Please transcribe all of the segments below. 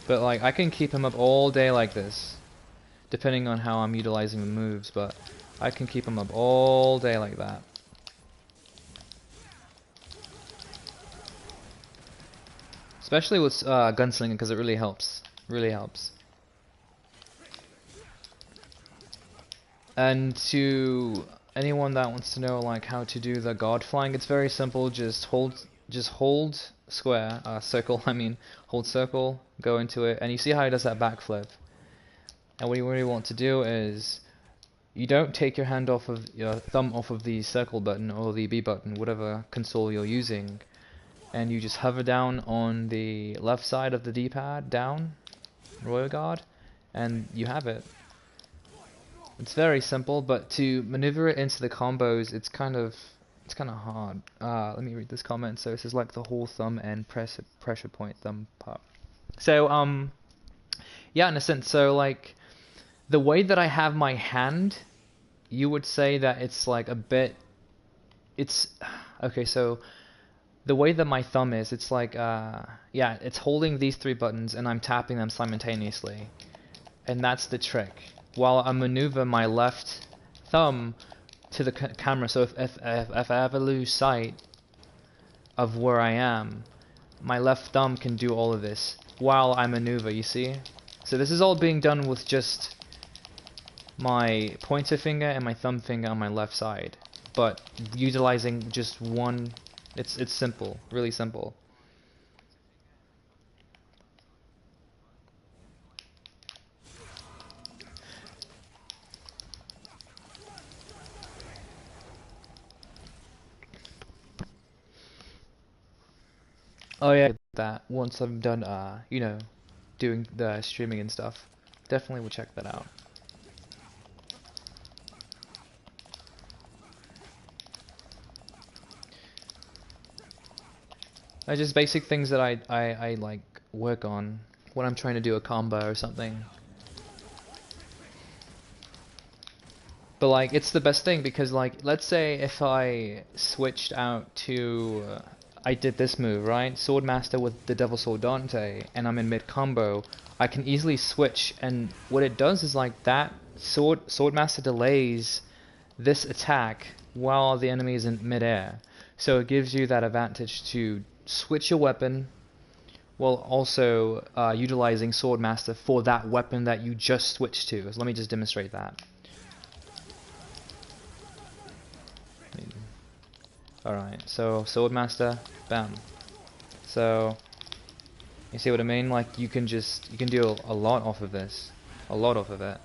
But like, I can keep him up all day like this, depending on how I'm utilizing the moves, but I can keep him up all day like that. Especially with gunslinging, because it really helps. Really helps. And to anyone that wants to know like how to do the guard flying, it's very simple. Just hold square, circle. I mean, hold circle, go into it, and you see how he does that backflip. And what you really want to do is, you don't take your hand off of your thumb off of the circle button or the B button, whatever console you're using, and you just hover down on the left side of the D-pad, down, royal guard, and you have it. It's very simple, but to maneuver it into the combos, it's kind of hard. Let me read this comment. So this is like the whole thumb and pressure point thumb part. So yeah, in a sense. So like the way that I have my hand, you would say that it's like a bit. It's okay. So the way that my thumb is, it's like yeah, it's holding these three buttons and I'm tapping them simultaneously, and that's the trick. While I maneuver my left thumb to the camera, so if I ever lose sight of where I am, my left thumb can do all of this while I maneuver, you see? So this is all being done with just my pointer finger and my thumb finger on my left side, but utilizing just one. It's simple, really simple. Oh yeah, that once I'm done, you know, doing the streaming and stuff, definitely will check that out. Just basic things that I like work on when I'm trying to do a combo or something. But like, it's the best thing because like, let's say if I switched out to I did this move, right? Sword Master with the Devil Sword Dante, and I'm in mid combo, I can easily switch, and what it does is like that Sword Master delays this attack while the enemy is in midair. So it gives you that advantage to switch your weapon while also utilizing Sword Master for that weapon that you just switched to. So let me just demonstrate that. Alright, so Sword Master, bam. So you see what I mean? Like you can do a lot off of this. A lot off of it.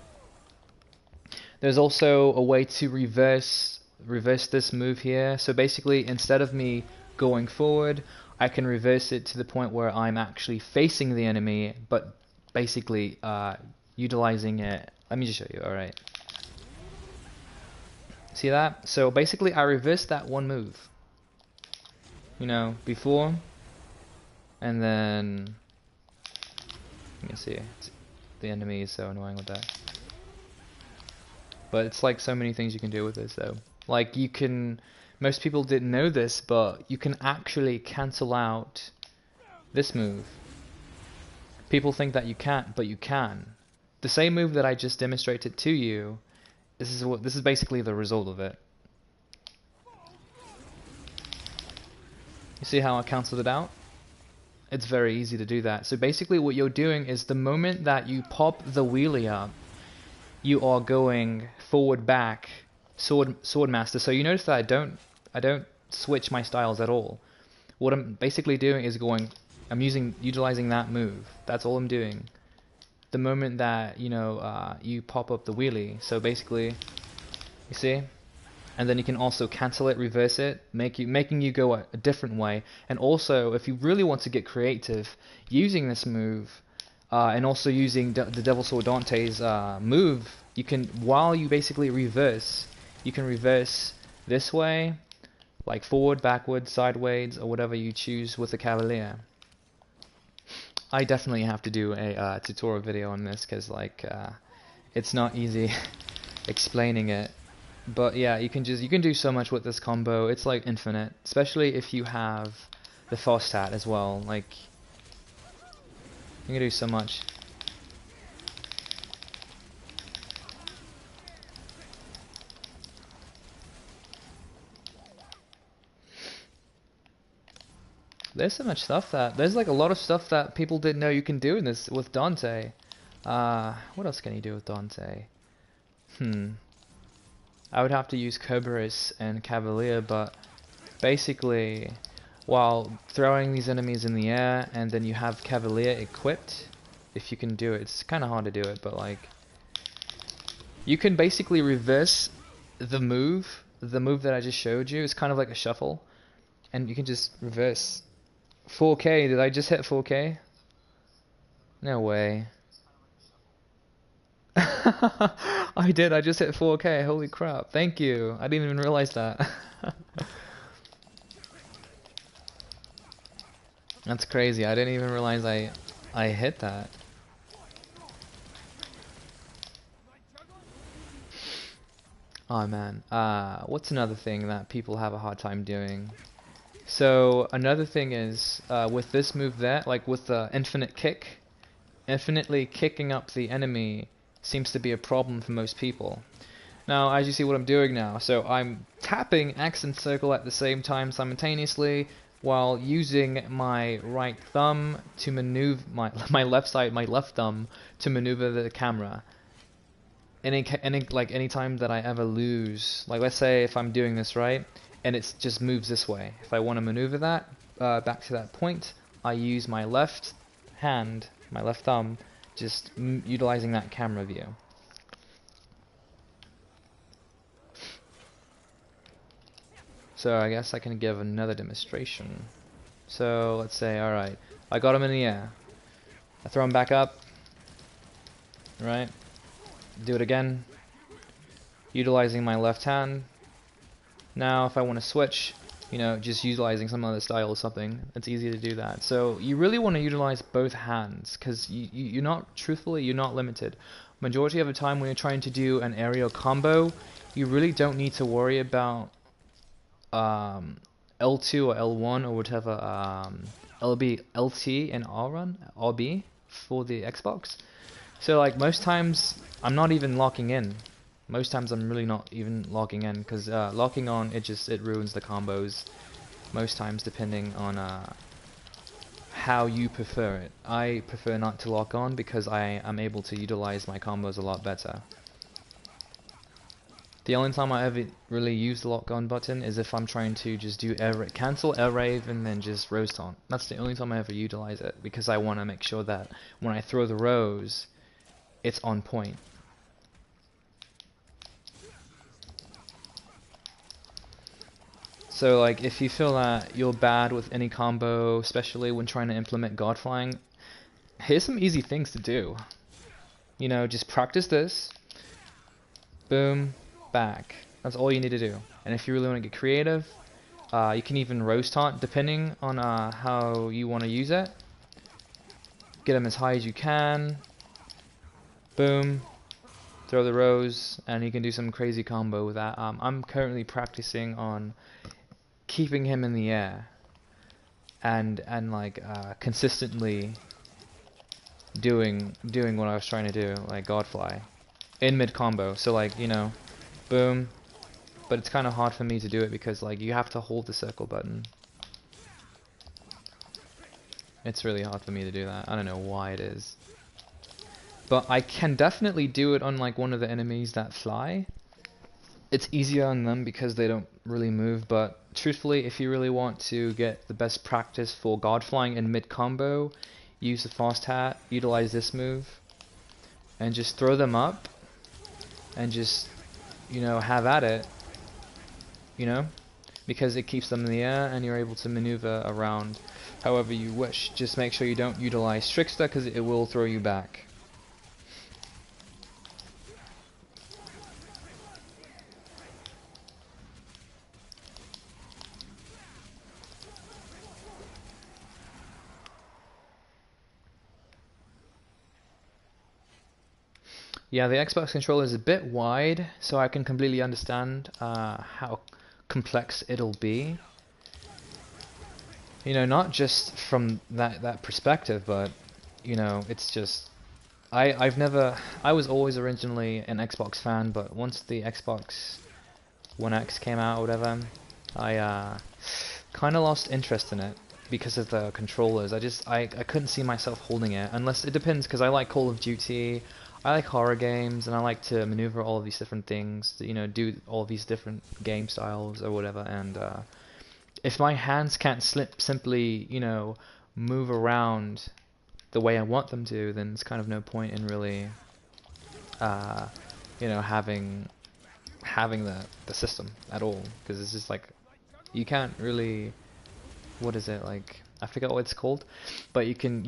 There's also a way to reverse this move here. So basically, instead of me going forward, I can reverse it to the point where I'm actually facing the enemy, but basically utilizing it. Let me just show you, alright. See that? So basically I reversed that one move. You know, before, and then, let me see, the enemy is so annoying with that. But it's like so many things you can do with this though. Like you can, most people didn't know this, but you can actually cancel out this move. People think that you can't, but you can. The same move that I just demonstrated to you, this is basically the result of it. You see how I cancelled it out? It's very easy to do that. So basically what you're doing is the moment that you pop the wheelie up, you are going forward back sword master. So you notice that I don't switch my styles at all. What I'm basically doing is I'm utilizing that move. That's all I'm doing. The moment that, you know, you pop up the wheelie. So basically, you see? And then you can also cancel it, reverse it, making you go a different way. And also, if you really want to get creative, using this move, and also using the Devil Sword Dante's move, you can, while you basically reverse, you can reverse this way, like forward, backward, sideways, or whatever you choose with the Cavalier. I definitely have to do a tutorial video on this because like it's not easy explaining it. But yeah, you can do so much with this combo. It's like infinite, especially if you have the fast hat as well. Like You can do so much. There's so much stuff there's like a lot of stuff that people didn't know you can do in this with Dante. What else can you do with Dante? I would have to use Kerberos and Cavalier, but basically, while throwing these enemies in the air, and then you have Cavalier equipped, if you can do it. It's kind of hard to do it, but like, you can basically reverse the move that I just showed you. It's kind of like a shuffle, and you can just reverse. 4K, did I just hit 4K? No way. I did, I just hit 4K, holy crap, thank you. I didn't even realize that. That's crazy, I didn't even realize I hit that. Oh man, what's another thing that people have a hard time doing? So another thing is, with this move there, like with the infinite kick, infinitely kicking up the enemy seems to be a problem for most people. Now, as you see what I'm doing now, so I'm tapping X and circle at the same time simultaneously, while using my right thumb to maneuver, my left thumb to maneuver the camera. Any time that I ever lose, like let's say if I'm doing this right, and it just moves this way. If I want to maneuver that back to that point, I use my left hand, my left thumb, just utilizing that camera view. So I guess I can give another demonstration. So let's say, alright, I got him in the air. I throw him back up. Right? Do it again. Utilizing my left hand. Now if I want to switch, you know, just utilizing some other style or something, it's easy to do that. So you really want to utilize both hands, because you're not, truthfully, you're not limited. Majority of the time when you're trying to do an aerial combo, you really don't need to worry about L2 or L1 or whatever, LB, LT and RB for the Xbox. So like most times I'm not even locking in. Most times I'm really not even locking in, because locking on, it ruins the combos. Most times, depending on how you prefer it. I prefer not to lock on because I am able to utilize my combos a lot better. The only time I ever really use the lock on button is if I'm trying to just do cancel air rave and then just rose taunt. That's the only time I ever utilize it, because I want to make sure that when I throw the rose, it's on point. So like if you feel that you're bad with any combo, especially when trying to implement God Flying, here's some easy things to do. You know, just practice this. Boom, back. That's all you need to do. And if you really want to get creative, you can even rose taunt depending on how you want to use it. Get them as high as you can. Boom. Throw the rose, and you can do some crazy combo with that. I'm currently practicing on keeping him in the air and like consistently doing what I was trying to do, like Godfly in mid combo. So like, you know, boom, but it's kind of hard for me to do it because like you have to hold the circle button. It's really hard for me to do that. I don't know why it is, but I can definitely do it on like one of the enemies that fly. It's easier on them because they don't really move, but truthfully, if you really want to get the best practice for God Flying in mid combo, use the fast hat, utilize this move, and just throw them up, and just, you know, have at it, you know, because it keeps them in the air and you're able to maneuver around however you wish. Just make sure you don't utilize Trickster because it will throw you back. Yeah, the Xbox controller is a bit wide, so I can completely understand how complex it'll be. You know, not just from that perspective, but you know, it's just I was always originally an Xbox fan, but once the Xbox One X came out or whatever, I kind of lost interest in it because of the controllers. I couldn't see myself holding it, unless it depends, because I like Call of Duty, I like horror games, and I like to maneuver all of these different things, you know, do all these different game styles or whatever, and if my hands can't simply, you know, move around the way I want them to, then it's kind of no point in really, you know, having the system at all, because it's just like, you can't really, what is it, like, I forget what it's called, but you can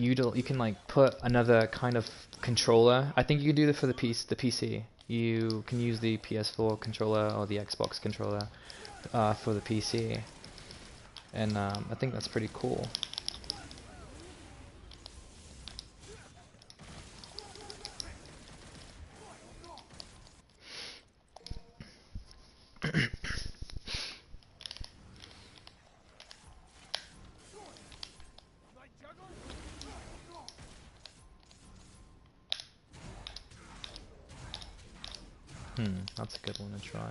like put another kind of controller. I think you can do that for the PC. You can use the PS4 controller or the Xbox controller for the PC, and I think that's pretty cool. That's a good one to try.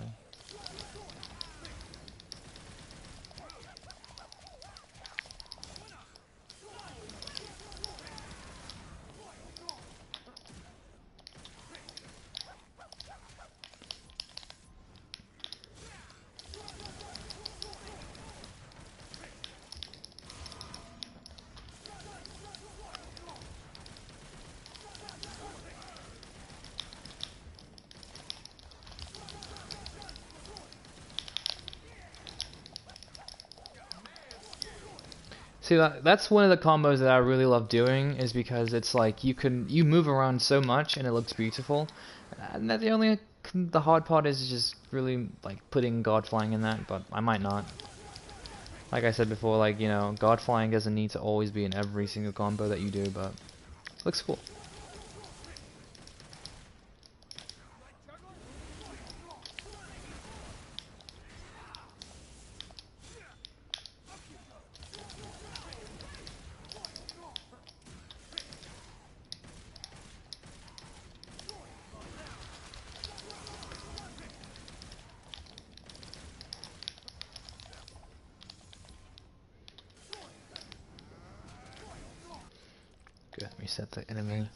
See, that's one of the combos that I really love doing, is because it's like you move around so much and it looks beautiful. And the hard part is just really like putting God flying in that, but I might not. Like I said before, like, you know, God flying doesn't need to always be in every single combo that you do, but it looks cool. Good, reset the enemy.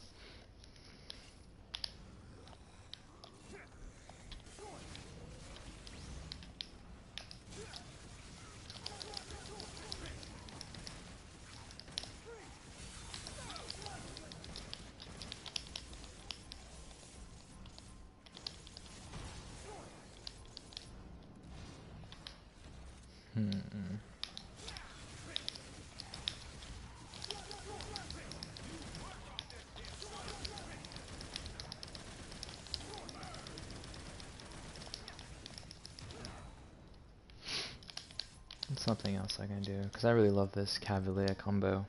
Something else I can do, because I really love this Cavalier combo.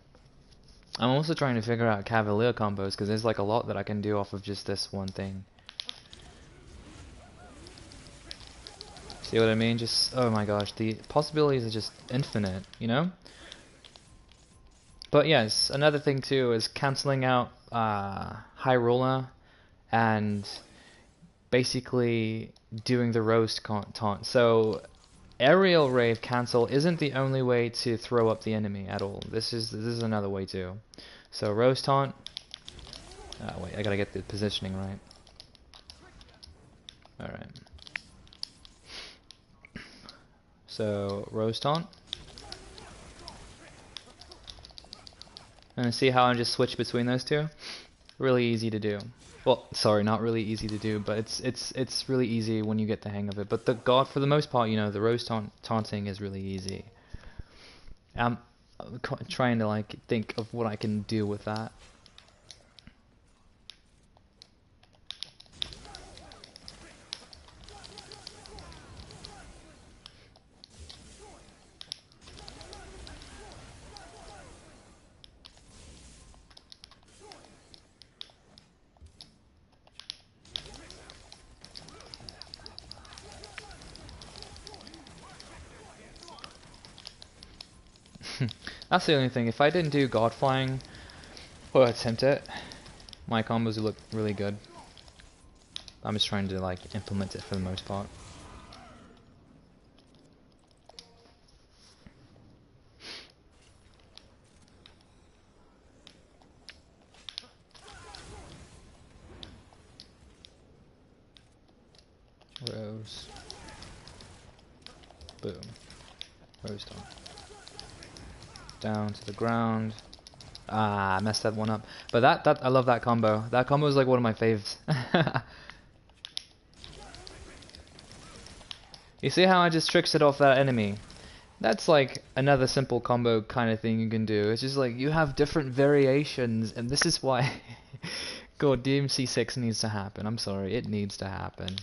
I'm also trying to figure out Cavalier combos, because there's like a lot that I can do off of just this one thing. See what I mean? Just, oh my gosh, the possibilities are just infinite, you know? But yes, another thing too is cancelling out high roller and basically doing the roast taunt. So aerial rave cancel isn't the only way to throw up the enemy at all. This is another way too. So roast taunt. Wait, I gotta get the positioning right. All right. So roast taunt. And see how I just switch between those two? Really easy to do. Well, sorry, not really easy to do, but it's really easy when you get the hang of it. But for the most part, you know, the roast taunting is really easy. I'm trying to like think of what I can do with that. That's the only thing. If I didn't do God flying, or attempt it. My combos look really good. I'm just trying to like implement it for the most part. Rose. Boom. Rose down. Down to the ground. Ah, I messed that one up. But that I love that combo. That combo is like one of my faves. You see how I just tricks it off that enemy? That's like another simple combo kind of thing you can do. It's just like you have different variations, and this is why God, DMC6 needs to happen. I'm sorry, it needs to happen.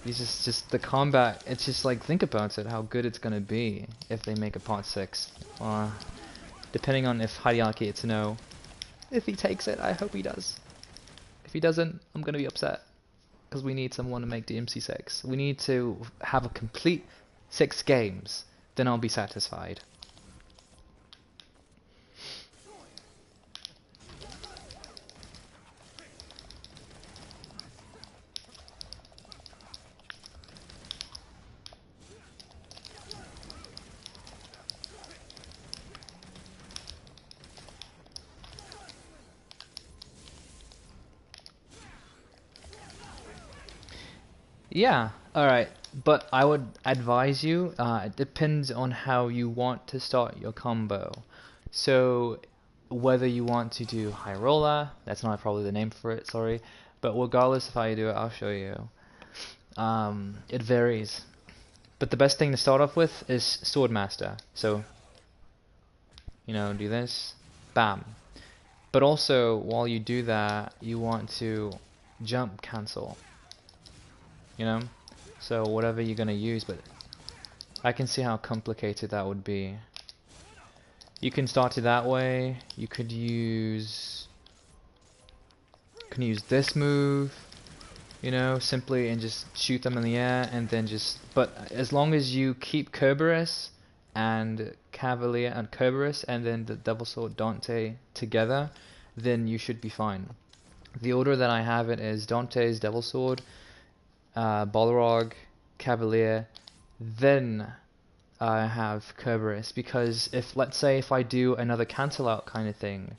It's just the combat, it's just like, think about it, how good it's gonna be if they make a part 6. Depending on if န့ᴄᴄ, if he takes it, I hope he does. If he doesn't, I'm gonna be upset. Because we need someone to make DMC6. We need to have a complete 6 games, then I'll be satisfied. Yeah, alright, but I would advise you, it depends on how you want to start your combo. So, whether you want to do high roller, that's not probably the name for it, sorry, but regardless of how you do it, I'll show you. It varies. But the best thing to start off with is Sword Master. So, you know, do this, bam. But also, while you do that, you want to jump cancel. You know, so whatever you're gonna use, but I can see how complicated that would be. You can start it that way. You could use this move, you know, simply and just shoot them in the air and then just. But as long as you keep അᴜᴜ and Cavalier and ᴅᴜᴜ and then the Devil Sword Dante together, then you should be fine. The order that I have it is Dante's Devil Sword, Balrog, Cavalier, then I have ᴅᴜᴜ, because if, let's say, if I do another cancel out kind of thing,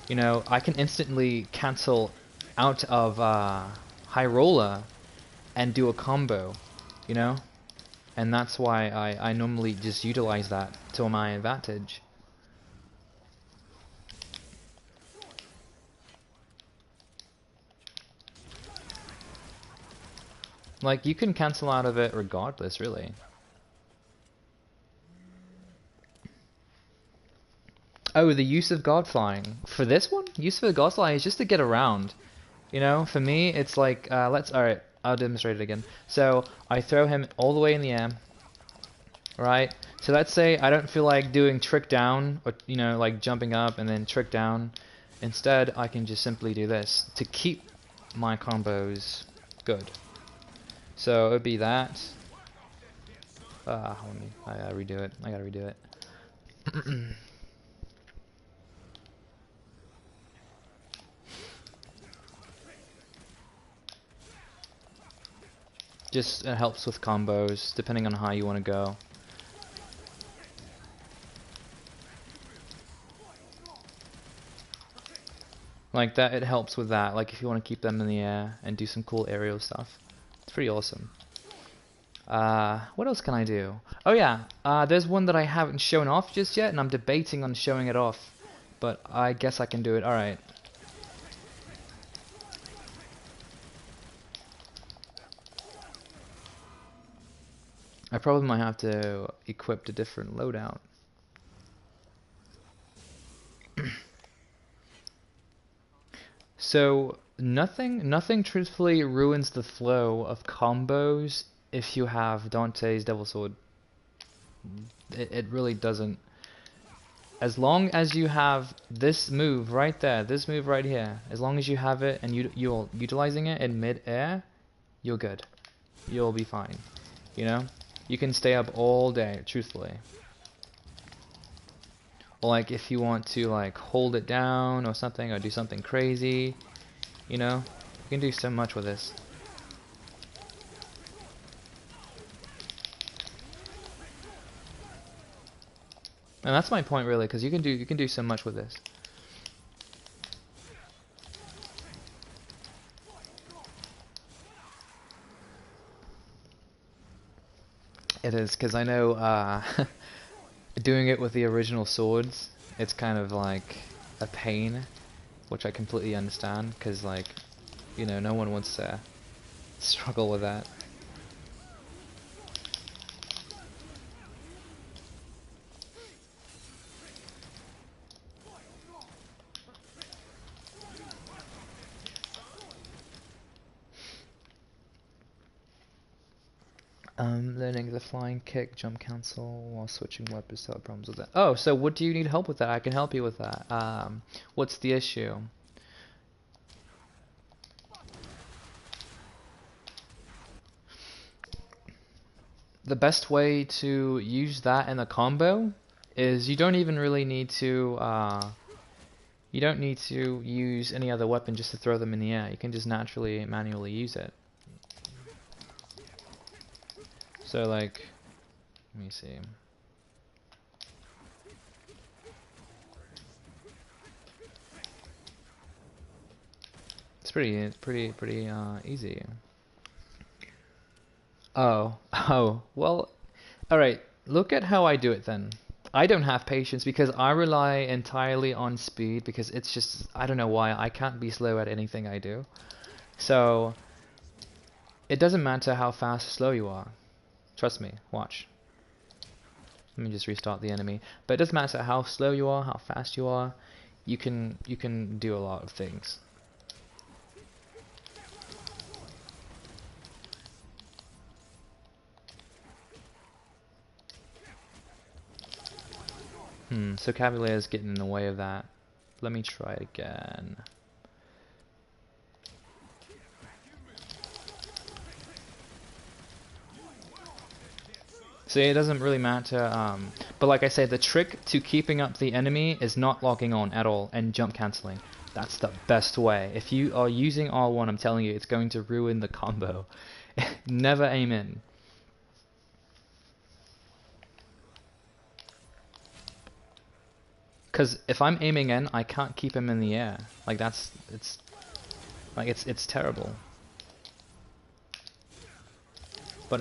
you know, I can instantly cancel out of high roller and do a combo, you know, and that's why I normally just utilize that to my advantage. Like, you can cancel out of it regardless, really. Oh, the use of God Flying. For this one, use of the God Flying is just to get around. You know, for me, it's like, alright, I'll demonstrate it again. So, I throw him all the way in the air. Right? So let's say I don't feel like doing trick down, or, you know, like jumping up and then trick down. Instead, I can just simply do this to keep my combos good. So it would be that. I gotta redo it. Just it helps with combos, depending on how you want to go. Like that, it helps with that. Like if you want to keep them in the air and do some cool aerial stuff. It's pretty awesome. What else can I do? Oh yeah, there's one that I haven't shown off just yet, and I'm debating on showing it off. But I guess I can do it. Alright. I probably might have to equip a different loadout. So nothing truthfully ruins the flow of combos if you have Dante's Devil Sword. It really doesn't. As long as you have this move right there, this move right here, as long as you have it and you're utilizing it in mid-air, you're good. You'll be fine. You know? You can stay up all day, truthfully. Or like if you want to like hold it down or something, or do something crazy, you know, you can do so much with this. And that's my point really, because you can do so much with this. It is, because I know doing it with the original swords, it's kind of like a pain, which I completely understand, because like, you know, no one wants to struggle with that. Learning the flying kick, jump cancel while switching weapons to have problems with that. Oh, so what do you need help with that? I can help you with that. What's the issue? The best way to use that in a combo is you don't even really need to you don't need to use any other weapon just to throw them in the air. You can just naturally manually use it. So like, let me see. It's pretty easy. Oh, well, alright, look at how I do it then. I don't have patience because I rely entirely on speed, because it's just, I don't know why, I can't be slow at anything I do. So, it doesn't matter how fast or slow you are. Trust me, watch. Let me just restart the enemy. But it doesn't matter how slow you are, how fast you are, you can do a lot of things. So Cavalier is getting in the way of that. Let me try it again. See, it doesn't really matter, but like I say, the trick to keeping up the enemy is not locking on at all and jump cancelling. That's the best way. If you are using R1, I'm telling you, it's going to ruin the combo. Never aim in. Because if I'm aiming in, I can't keep him in the air. Like it's terrible. But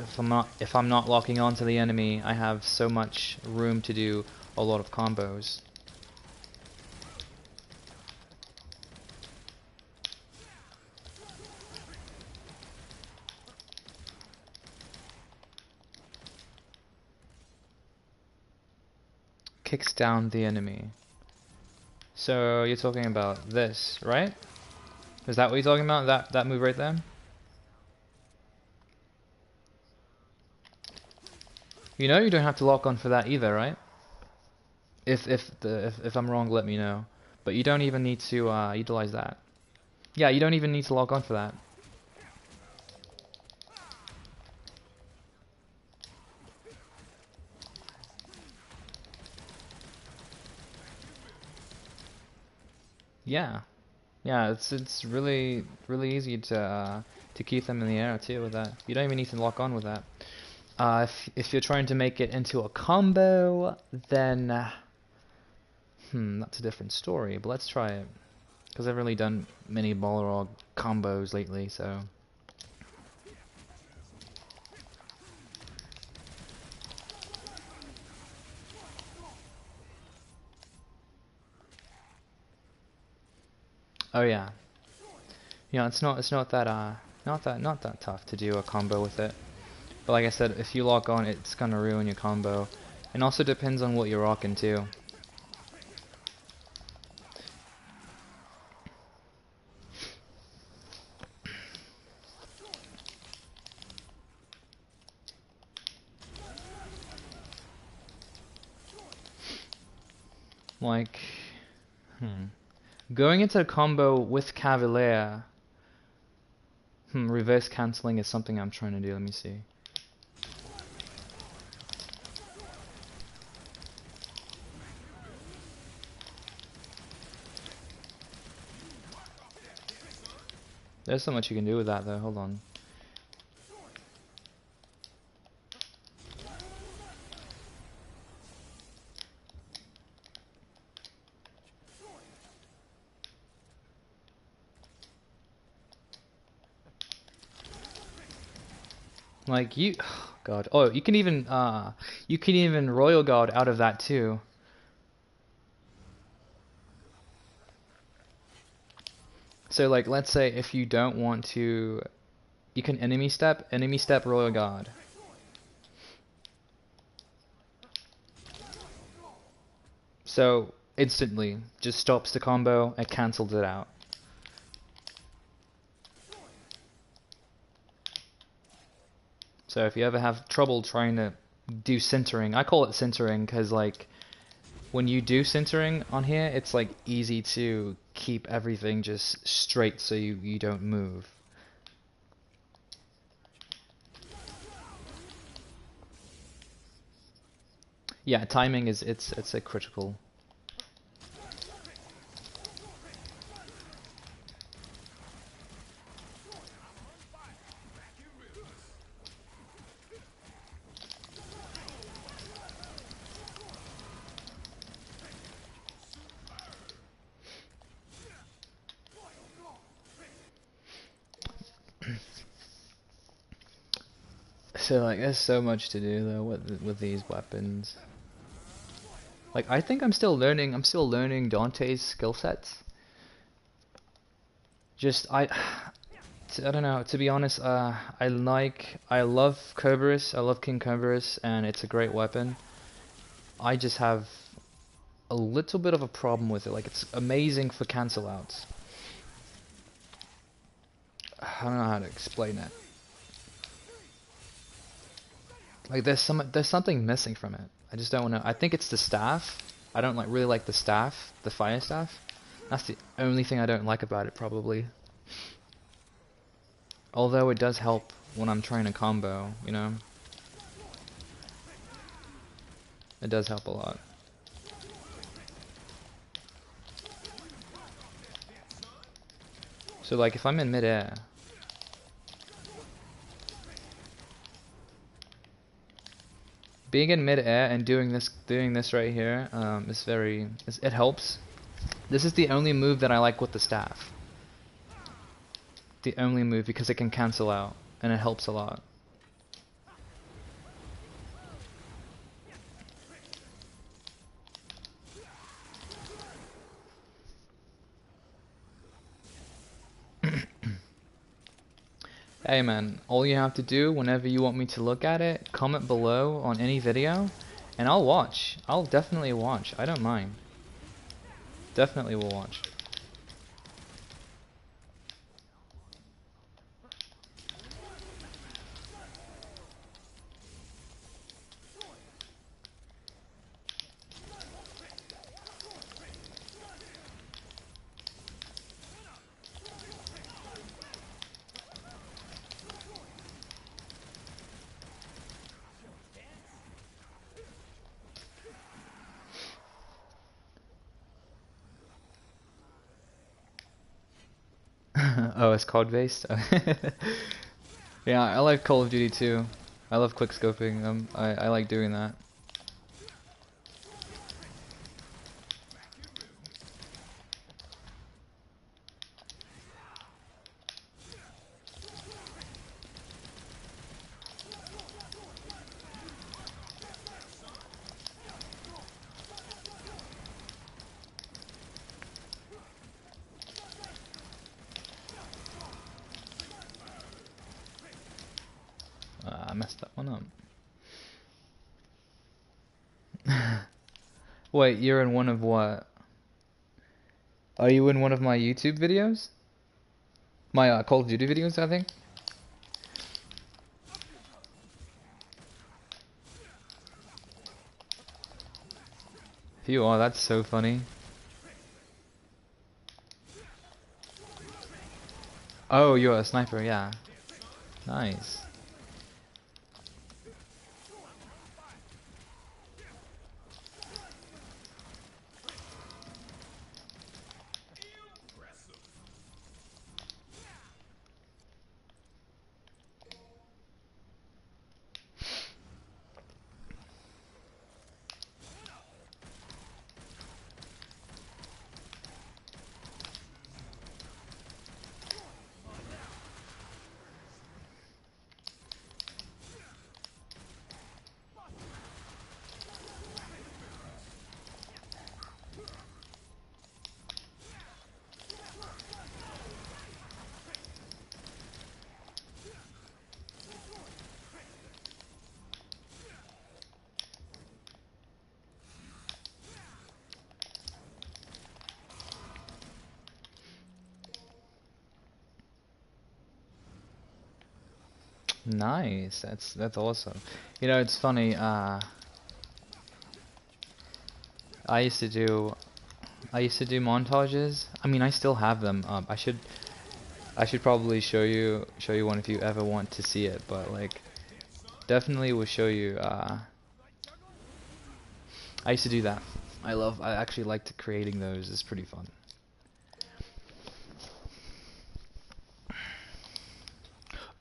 if I'm not locking onto the enemy, I have so much room to do a lot of combos. Kicks down the enemy. So you're talking about this, right? Is that what you're talking about? That move right there? You know you don't have to lock on for that either, right? If I'm wrong, let me know. But you don't even need to utilize that. Yeah, you don't even need to lock on for that. Yeah, yeah, it's really easy to keep them in the air too with that. You don't even need to lock on with that. If you're trying to make it into a combo, then that's a different story. But let's try it, because I've really done many Balrog combos lately, so. Oh yeah, yeah. It's not that tough to do a combo with it. But like I said, if you lock on, it's gonna ruin your combo. And also depends on what you're rocking too. Like, going into a combo with Cavalier, reverse cancelling is something I'm trying to do. Let me see. There's so much you can do with that though, hold on. Like you, oh God. Oh, you can even royal guard out of that too. So like, let's say if you don't want to, you can enemy step royal guard. So instantly, just stops the combo and cancels it out. So if you ever have trouble trying to do sintering, I call it sintering because like when you do sintering on here, it's like easy to keep everything just straight so you don't move. Yeah, timing is it's a critical. So like, there's so much to do though with these weapons. Like, I think I'm still learning Dante's skill sets. Just I don't know. To be honest, I love Cerberus. I love King Cerberus, and it's a great weapon. I just have a little bit of a problem with it. Like, it's amazing for cancel outs. I don't know how to explain it. Like there's something missing from it. I just don't know. I think it's the staff. I don't really like the staff, the fire staff. That's the only thing I don't like about it probably. Although it does help when I'm trying to combo, you know. It does help a lot. So like if I'm in midair, being in mid-air and doing this right here it helps. This is the only move that I like with the staff. The only move because it can cancel out and it helps a lot. Hey man, all you have to do whenever you want me to look at it, comment below on any video, and I'll watch. I'll definitely watch. I don't mind. Definitely will watch. Oh, it's COD based? Yeah, I like Call of Duty too. I love quick scoping. I like doing that. I messed that one up. Wait, you're in one of what? Are you in one of my YouTube videos? My Call of Duty videos, I think? If you are, that's so funny. Oh, you're a sniper, yeah. Nice. Nice. That's awesome. You know, it's funny. I used to do montages. I mean, I still have them up. I should probably show you one if you ever want to see it. But like, definitely will show you. I used to do that. I actually liked creating those. It's pretty fun.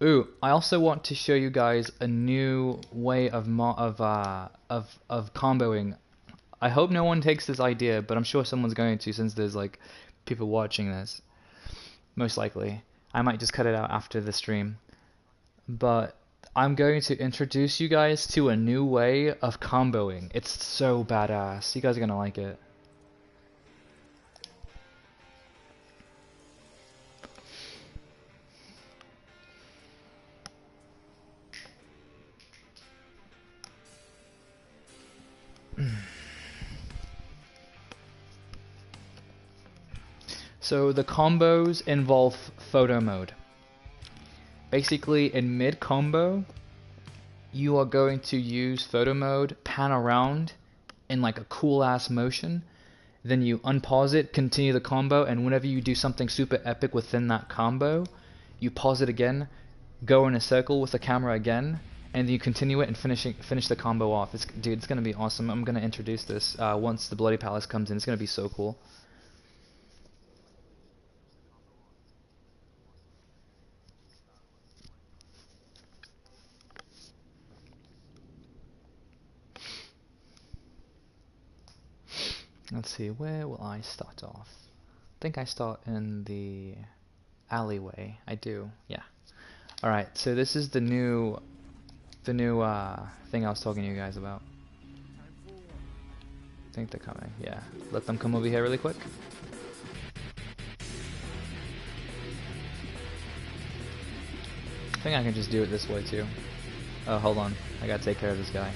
Ooh, I also want to show you guys a new way of comboing. I hope no one takes this idea, but I'm sure someone's going to, since there's like people watching this. Most likely. I might just cut it out after the stream. But I'm going to introduce you guys to a new way of comboing. It's so badass. You guys are gonna like it. So the combos involve photo mode. Basically, in mid combo, you are going to use photo mode, pan around in like a cool ass motion, then you unpause it, continue the combo, and whenever you do something super epic within that combo, you pause it again, go in a circle with the camera again, and you continue it and finish the combo off. Dude, it's gonna be awesome. I'm gonna introduce this once the Bloody Palace comes in. It's gonna be so cool. Let's see, where will I start off? I think I start in the alleyway. I do, yeah. Alright, so this is the new thing I was talking to you guys about. I think they're coming, yeah. Let them come over here really quick. I think I can just do it this way too. Oh, hold on. I gotta take care of this guy.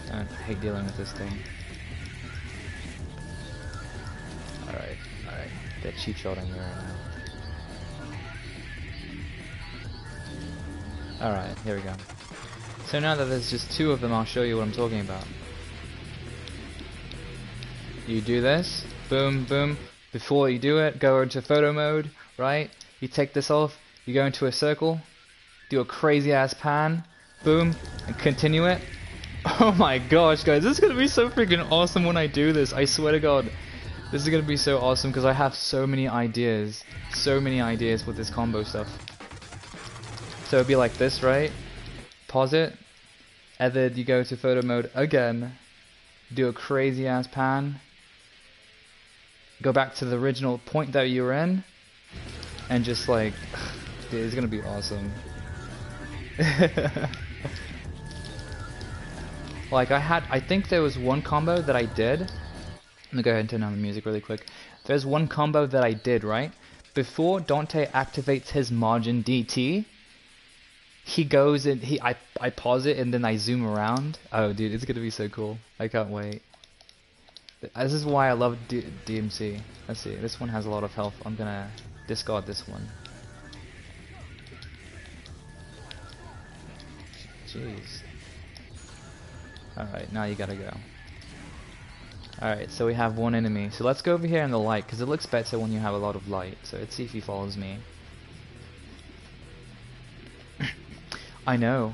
I hate dealing with this thing. Alright. They're cheap shotting me right now. Alright, here we go. So now that there's just two of them, I'll show you what I'm talking about. You do this, boom, boom. Before you do it, go into photo mode, right? You take this off, you go into a circle, do a crazy ass pan, boom, and continue it. Oh my gosh, guys, this is gonna be so freaking awesome when I do this. I swear to God, this is gonna be so awesome because I have so many ideas with this combo stuff. So it'd be like this, right? Pause it, and then you go to photo mode again, do a crazy ass pan, go back to the original point that you were in, and just like, dude, it's gonna be awesome. Like I think there was one combo that I did. Let me go ahead and turn on the music really quick. There's one combo that I did, right? Before Dante activates his margin DT, he goes in, I pause it and then I zoom around. Oh dude, it's gonna be so cool. I can't wait. This is why I love DMC. Let's see, this one has a lot of health. I'm gonna discard this one. Jeez. Alright, now you gotta go. Alright, so we have one enemy. So let's go over here in the light, because it looks better when you have a lot of light. So let's see if he follows me. I know.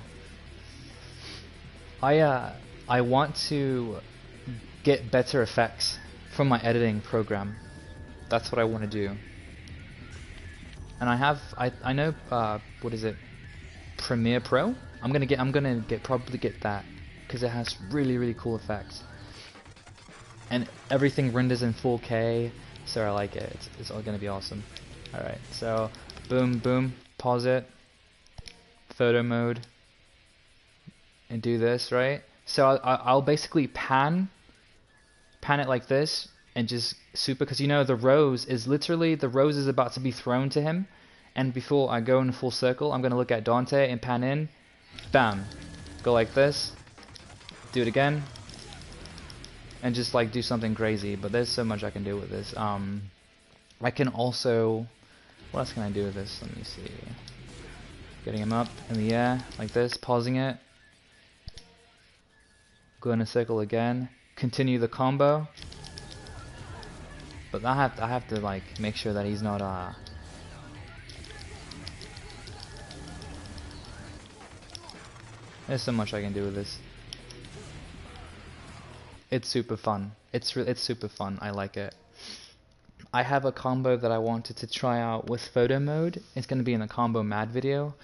I want to get better effects from my editing program. That's what I want to do. And I know what is it? Premiere Pro? I'm gonna probably get that because it has really cool effects. And everything renders in 4K, so I like it. It's all gonna be awesome. Alright, so boom, boom, pause it, photo mode, and do this, right? So I'll basically pan it like this, and just super, because you know the rose is about to be thrown to him, and before I go in a full circle, I'm gonna look at Dante and pan in, bam, go like this, do it again, and just like do something crazy. But there's so much I can do with this. I can also... What else can I do with this? Let me see. Getting him up in the air like this, pausing it. Go in a circle again. Continue the combo. But I have to like make sure that he's not There's so much I can do with this. It's super fun. It's super fun. I like it. I have a combo that I wanted to try out with photo mode. It's going to be in the combo mad video.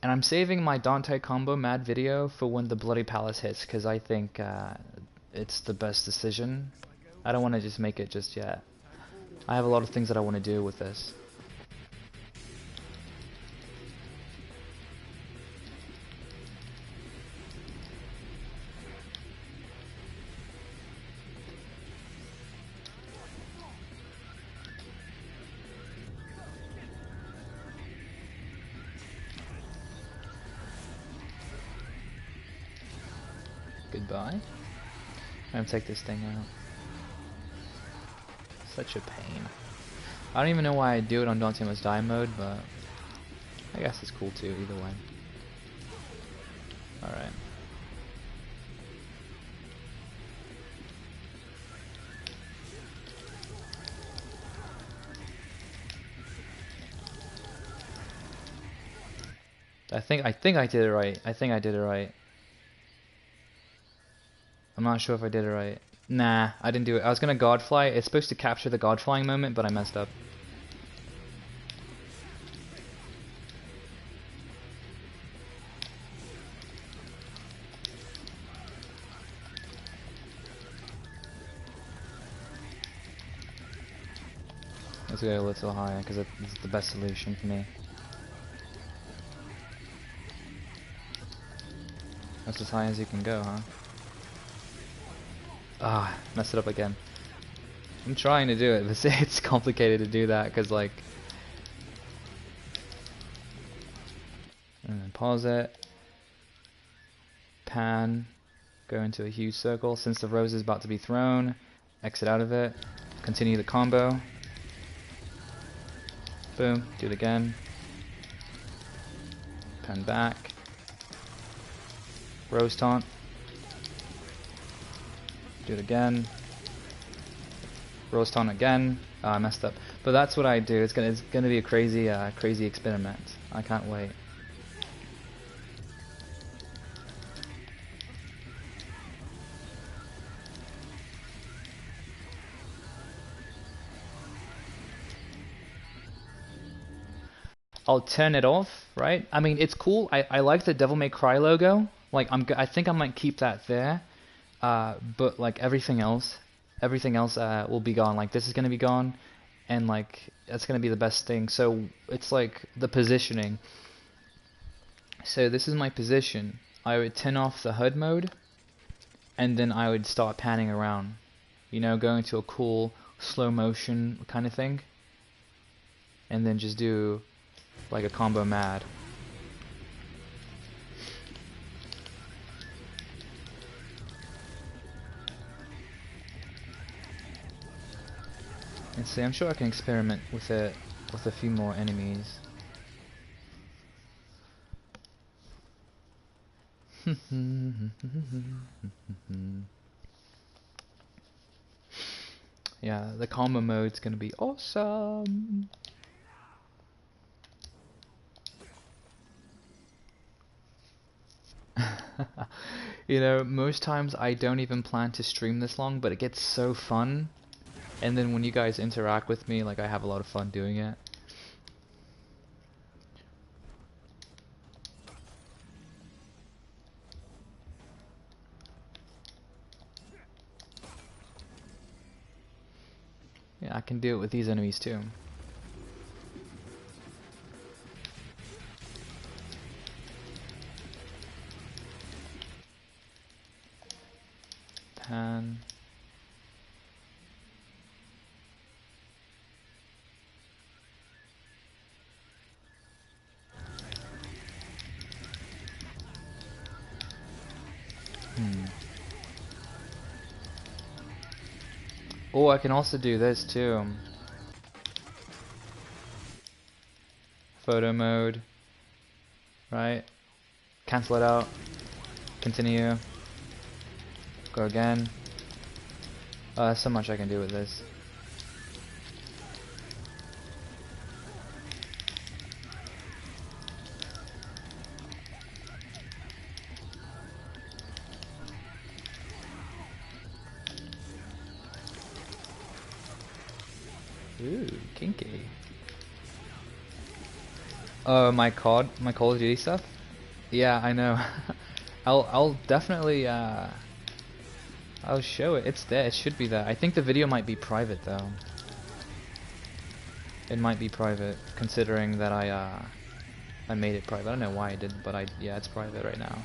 And I'm saving my Dante combo mad video for when the Bloody Palace hits, because I think it's the best decision. I don't want to just make it just yet. I have a lot of things that I want to do with this. Goodbye. I'm gonna take this thing out. Such a pain. I don't even know why I do it on Dante Must Die mode, but I guess it's cool too, either way. Alright. I think I did it right. I think I did it right. I'm not sure if I did it right. Nah, I didn't do it. I was gonna Godfly. It's supposed to capture the Godflying moment, but I messed up. Let's go a little higher, because it's the best solution for me. That's as high as you can go, huh? Ah, messed it up again. I'm trying to do it, but it's complicated to do that, because like... And then pause it. Pan. Go into a huge circle. Since the rose is about to be thrown, exit out of it. Continue the combo. Boom. Do it again. Pan back. Rose taunt. Do it again. Rose taunt again. I messed up. But that's what I do. It's gonna be a crazy crazy experiment. I can't wait. I'll turn it off, right? I mean, it's cool. I like the Devil May Cry logo. Like I think I might keep that there. But like everything else will be gone. Like this is gonna be gone, and like that's gonna be the best thing. So it's like the positioning. So this is my position. I would turn off the HUD mode, and then I would start panning around. You know, going to a cool slow motion kind of thing, and then just do like a combo mad. And see, I'm sure I can experiment with it with a few more enemies. Yeah, the combo mode's gonna be awesome. You know, most times I don't even plan to stream this long, but it gets so fun. And then when you guys interact with me, like I have a lot of fun doing it. Yeah, I can do it with these enemies too. Pan. Oh, I can also do this too. photo mode, right? Cancel it out, continue, go again. So much I can do with this. Ooh, kinky. Oh, my Call of Duty stuff? Yeah, I know. I'll definitely I'll show it. It's there. It should be there. I think the video might be private though. It might be private, considering that I made it private. I don't know why I did, but yeah, it's private right now.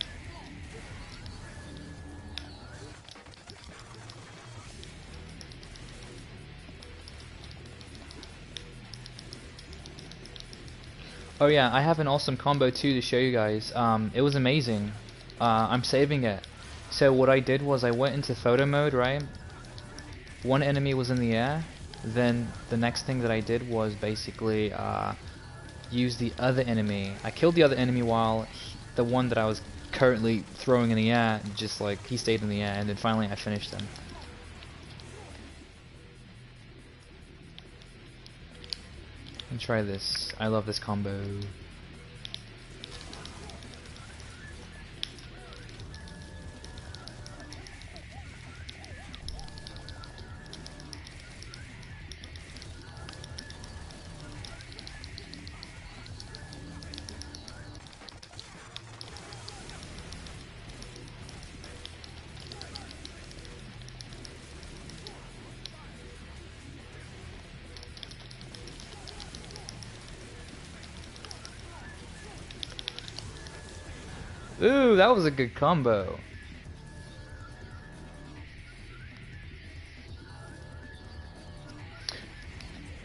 Oh yeah, I have an awesome combo too to show you guys. It was amazing. I'm saving it. So what I did was I went into photo mode, right? One enemy was in the air. Then the next thing that I did was basically use the other enemy. I killed the other enemy while the one that I was currently throwing in the air, just like he stayed in the air, and then finally I finished him. And try this. I love this combo. Ooh, that was a good combo.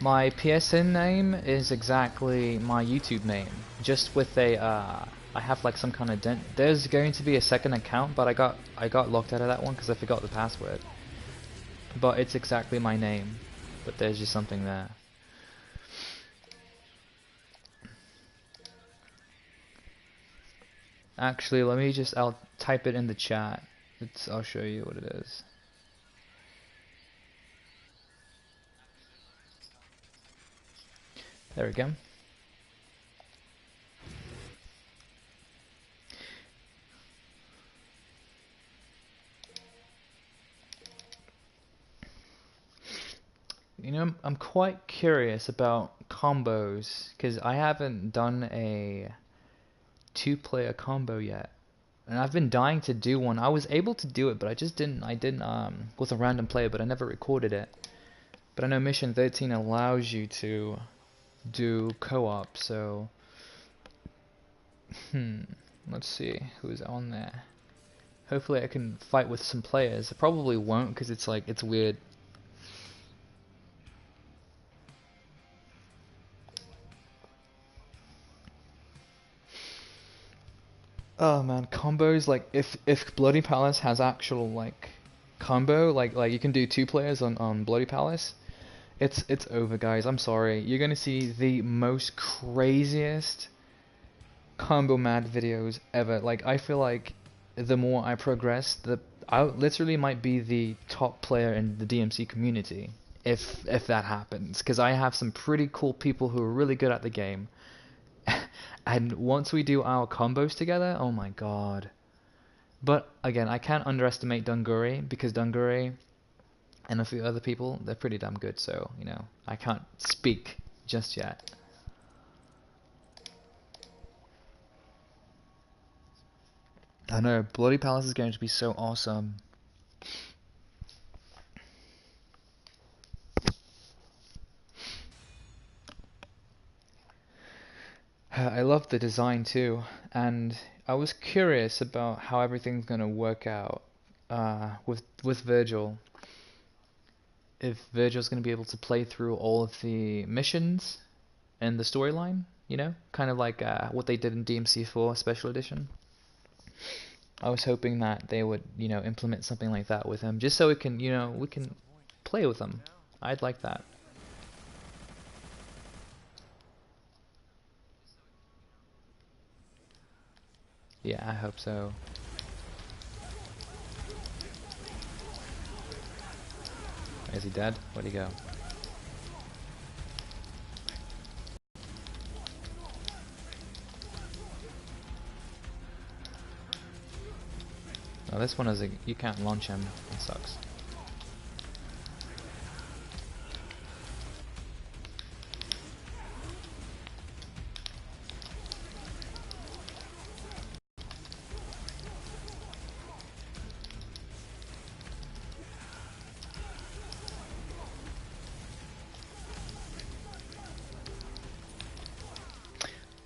My PSN name is exactly my YouTube name, just with a I have like some kind of dent. There's going to be a second account, but I got locked out of that one because I forgot the password. But it's exactly my name, but there's just something there. Actually, let me just, I'll type it in the chat. I'll show you what it is. There we go. You know, I'm quite curious about combos, because I haven't done a two-player combo yet, and I've been dying to do one. I was able to do it, but I didn't with a random player, but I never recorded it. But I know mission 13 allows you to do co-op, so let's see who's on there. Hopefully I can fight with some players. I probably won't, because it's weird. Oh man, combos, like if Bloody Palace has actual like combo, like you can do two players on Bloody Palace, it's over, guys. I'm sorry. You're gonna see the most craziest combo mad videos ever. Like, I feel like the more I progress, I literally might be the top player in the DMC community if that happens, because I have some pretty cool people who are really good at the game. And once we do our combos together, oh my god. But again, I can't underestimate Dunguri, because Dunguri and a few other people, they're pretty damn good, so, you know, I can't speak just yet. I know, Bloody Palace is going to be so awesome. I love the design too, and I was curious about how everything's gonna work out with Virgil. If Virgil's gonna be able to play through all of the missions and the storyline, you know, kind of like what they did in DMC4 Special Edition. I was hoping that they would, you know, implement something like that with him, just so we can play with him. I'd like that. Yeah, I hope so. Is he dead? Where'd he go? Oh, this one is you can't launch him. That sucks.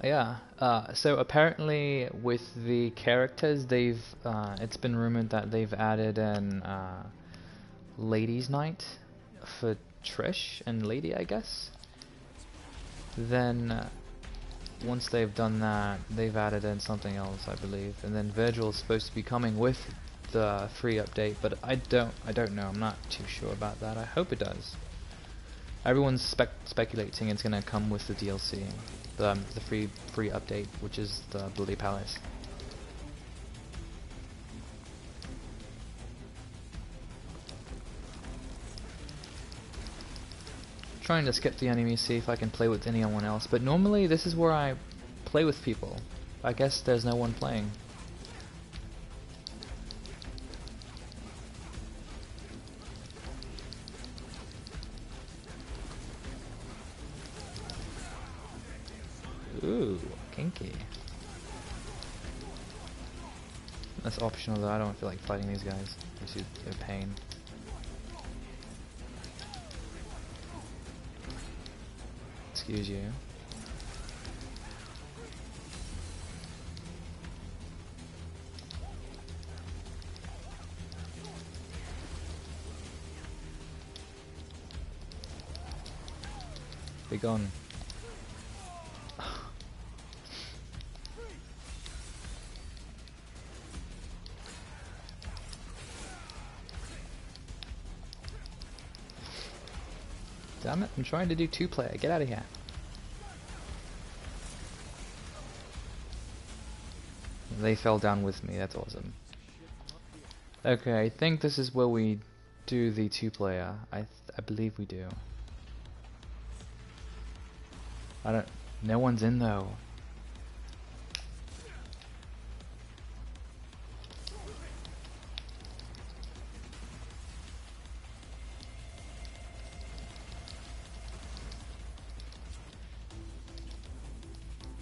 Yeah, so apparently with the characters, it's been rumored that they've added an Ladies' Night for Trish and Lady, I guess. Then once they've done that, they've added in something else, I believe. And then Virgil's supposed to be coming with the free update, but I don't know. I'm not too sure about that. I hope it does. Everyone's speculating it's gonna come with the DLC, the free update, which is the Bloody Palace. Trying to skip the enemies, see if I can play with anyone else. But normally this is where I play with people. I guess there's no one playing. Ooh, kinky. That's optional though, I don't feel like fighting these guys. They're a pain. Excuse you. Be gone. Damn it, I'm trying to do 2-player. Get out of here. They fell down with me, that's awesome. Okay, I think this is where we do the 2-player. I believe we do. No one's in though.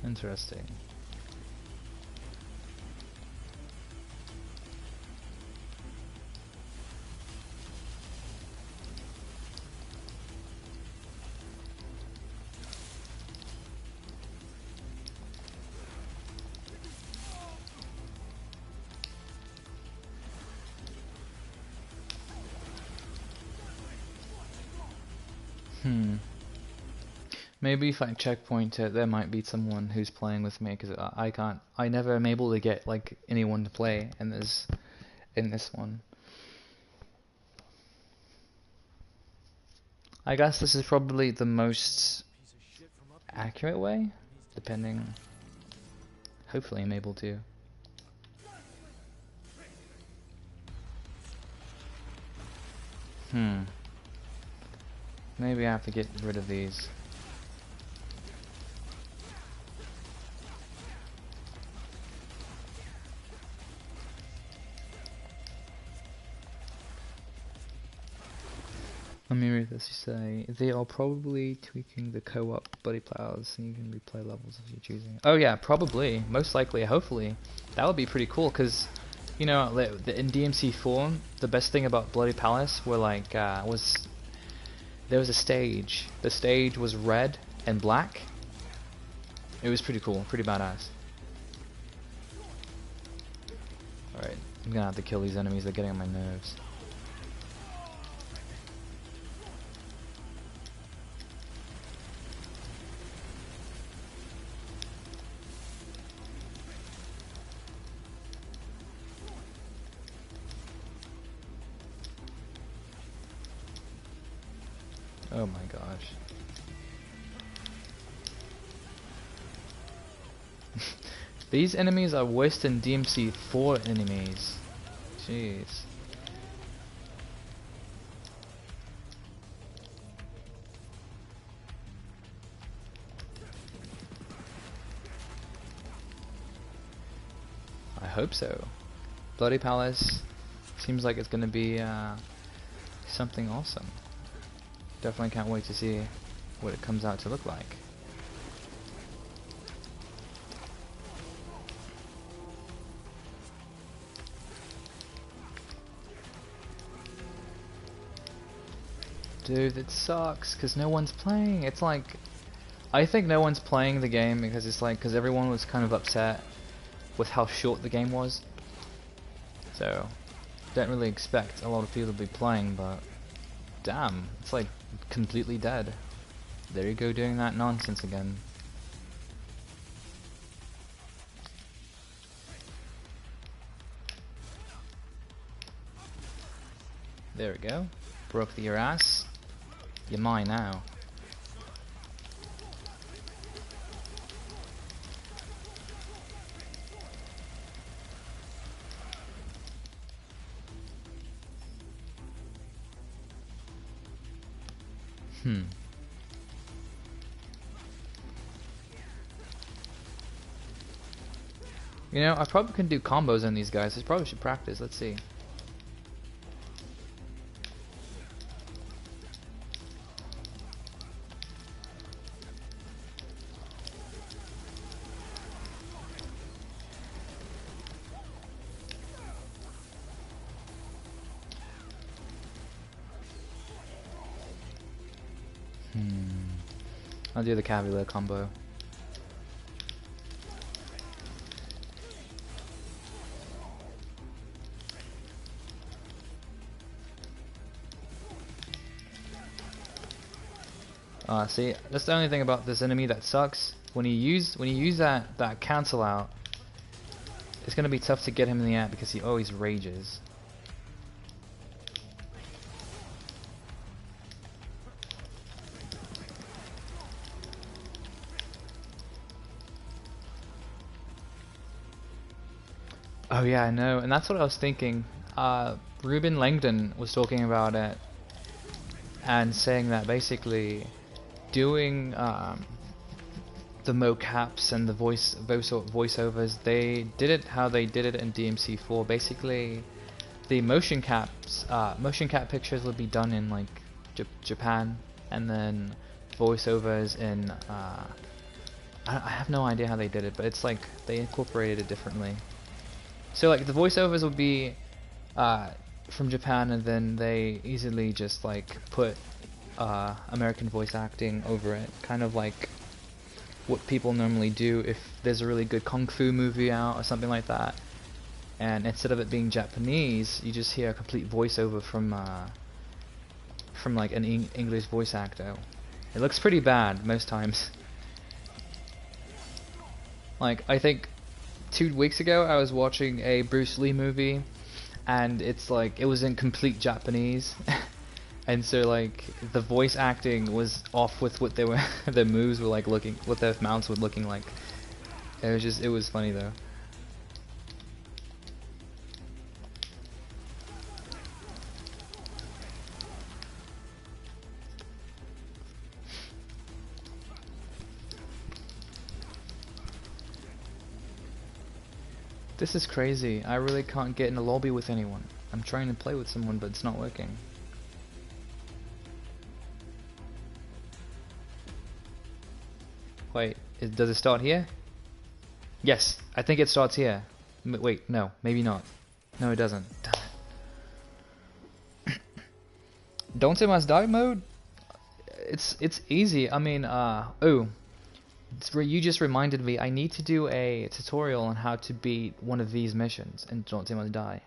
Interesting. Maybe if I checkpoint it, there might be someone who's playing with me, because I never am able to get like anyone to play in this one. I guess this is probably the most accurate way, depending. Hopefully I'm able to. Maybe I have to get rid of these. Let me read this. You say they are probably tweaking the co-op buddy plows, and you can replay levels if you're choosing. Oh yeah, probably, most likely, hopefully. That would be pretty cool, because you know, in DMC4, the best thing about Bloody Palace were like there was a stage. The stage was red and black. It was pretty cool, pretty badass. All right, I'm gonna have to kill these enemies. They're getting on my nerves. Oh my gosh. These enemies are worse than DMC4 enemies. Jeez. I hope so. Bloody Palace seems like it's gonna be something awesome. Definitely can't wait to see what it comes out to look like. Dude, it sucks because no one's playing. It's like, I think no one's playing the game because it's like, because everyone was kind of upset with how short the game was. So, don't really expect a lot of people to be playing, but damn, it's like completely dead. There you go, doing that nonsense again. There we go. Broke your ass. You're mine now. You know, I probably can do combos on these guys. I probably should practice. Let's see. I'll do the Cavalier combo. See, that's the only thing about this enemy that sucks. When you use that cancel out, it's gonna be tough to get him in the air because he always rages. Oh yeah, I know, and that's what I was thinking. Ruben Langdon was talking about it and saying that basically doing the mocaps and the voiceovers, they did it how they did it in DMC4. Basically, the motion cap pictures would be done in like Japan, and then voiceovers in I have no idea how they did it, but it's like they incorporated it differently. So like the voiceovers would be from Japan, and then they easily just like put American voice acting over it, kind of like what people normally do if there's a really good kung fu movie out or something like that, and instead of it being Japanese, you just hear a complete voiceover from like an English voice actor. It looks pretty bad most times. Like, I think 2 weeks ago I was watching a Bruce Lee movie, and it's like it was in complete Japanese and so like the voice acting was off with what they were their moves were like looking, what their mouths were looking like. It was funny though. This is crazy. I really can't get in a lobby with anyone. I'm trying to play with someone, but it's not working. Wait, does it start here? Yes, I think it starts here. Wait, no, maybe not. No, it doesn't. Damn it. Dante must die mode? It's easy. I mean, oh. You just reminded me, I need to do a tutorial on how to beat one of these missions in Dante Must Die.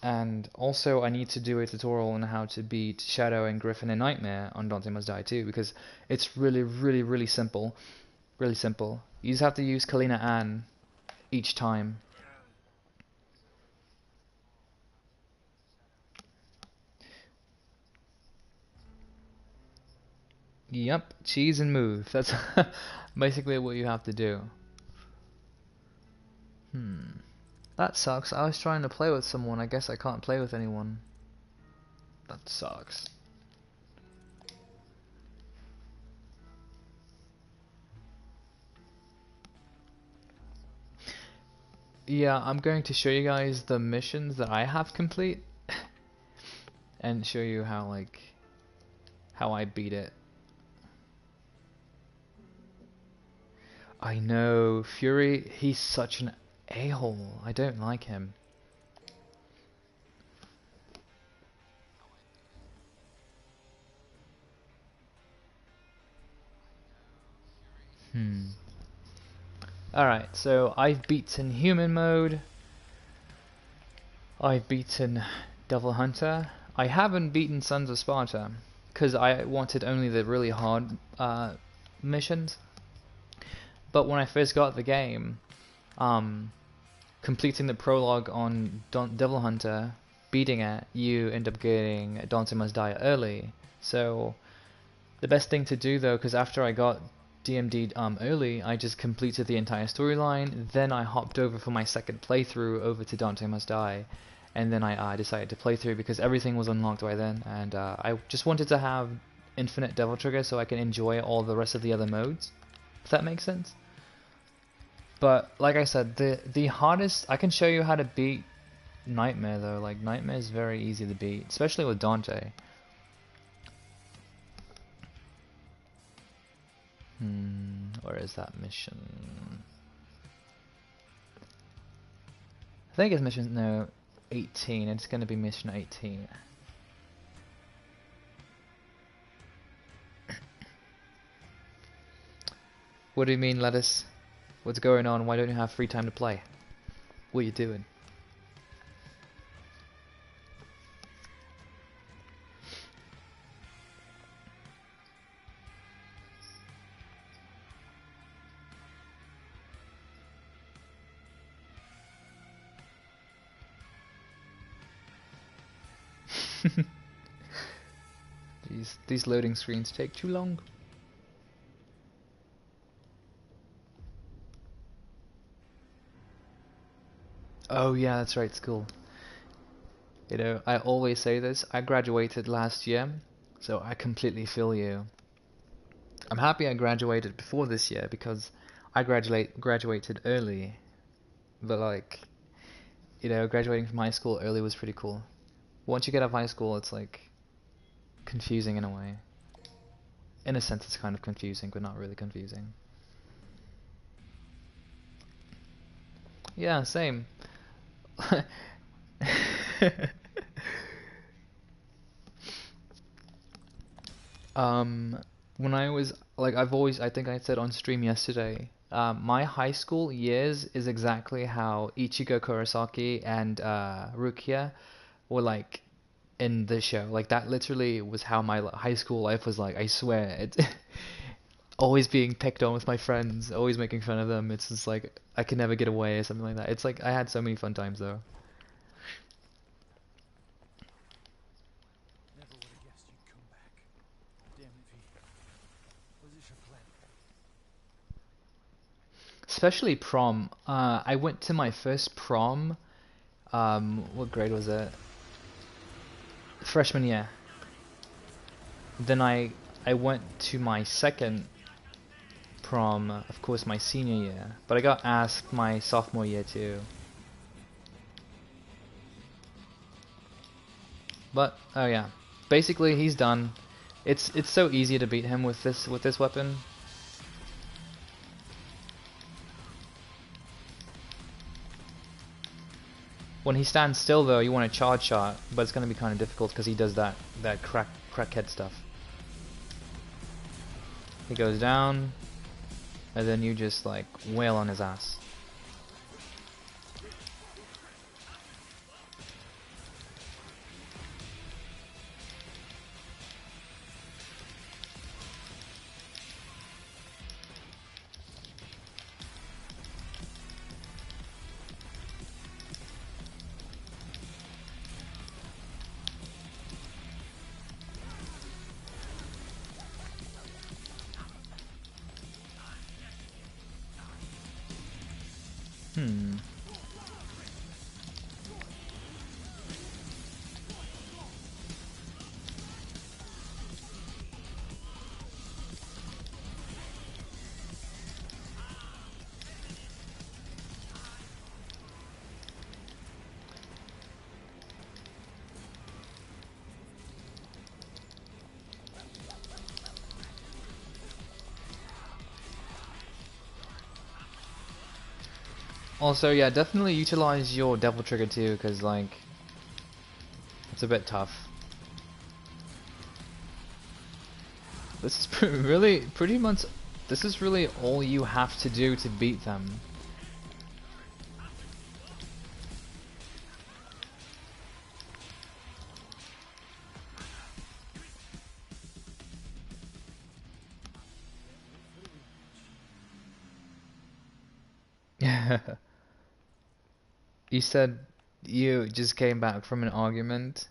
And also I need to do a tutorial on how to beat Shadow and Griffin in Nightmare on Dante Must Die too, because it's really simple. Really simple. You just have to use Kalina Ann each time. Yep, cheese and move. That's basically what you have to do. That sucks. I was trying to play with someone. I guess I can't play with anyone. That sucks. Yeah, I'm going to show you guys the missions that I have complete and show you how how I beat it. I know, Fury, he's such an a-hole. I don't like him. Alright, so I've beaten Human Mode. I've beaten Devil Hunter. I haven't beaten Sons of Sparta, because I wanted only the really hard missions. But when I first got the game, completing the prologue on Devil Hunter, beating it, you end up getting Dante Must Die early. So the best thing to do though, because after I got DMD'd early, I just completed the entire storyline, then I hopped over for my second playthrough over to Dante Must Die, and then I decided to play through because everything was unlocked by then, and I just wanted to have infinite Devil Trigger so I can enjoy all the rest of the other modes, if that makes sense. But like I said, the hardest, I can show you how to beat Nightmare though. Like Nightmare is very easy to beat, especially with Dante. Where is that mission? I think it's mission 18. It's going to be mission 18. What do you mean, Lettuce? What's going on? Why don't you have free time to play? What are you doing? These loading screens take too long. Oh yeah, that's right, school. You know, I always say this, I graduated last year, so I completely feel you. I'm happy I graduated before this year because I graduated early. But like, you know, graduating from high school early was pretty cool. Once you get out of high school, it's like confusing in a way. In a sense, it's kind of confusing, but not really confusing. Yeah, same. When I was like, I think I said on stream yesterday, my high school years is exactly how Ichigo Kurosaki and Rukia were like in the show. Like that literally was how my high school life was like. I swear, it always being picked on with my friends, always making fun of them. It's just like I could never get away or something like that. It's like I had so many fun times though. Never would have guessed you'd come back. Damn if he. Was this your plan? Especially prom. I went to my first prom. What grade was it? Freshman year. Then I went to my second prom, of course, my senior year. But I got asked my sophomore year too. But oh yeah, basically he's done. It's so easy to beat him with this weapon. When he stands still though, you want a charge shot, but it's gonna be kind of difficult because he does that crackhead stuff. He goes down, and then you just like wail on his ass. Also, yeah, definitely utilize your devil trigger too, because like it's a bit tough. This is really pretty much. This is really all you have to do to beat them. You said you just came back from an argument.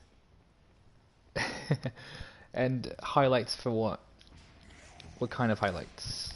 And highlights for what? What kind of highlights?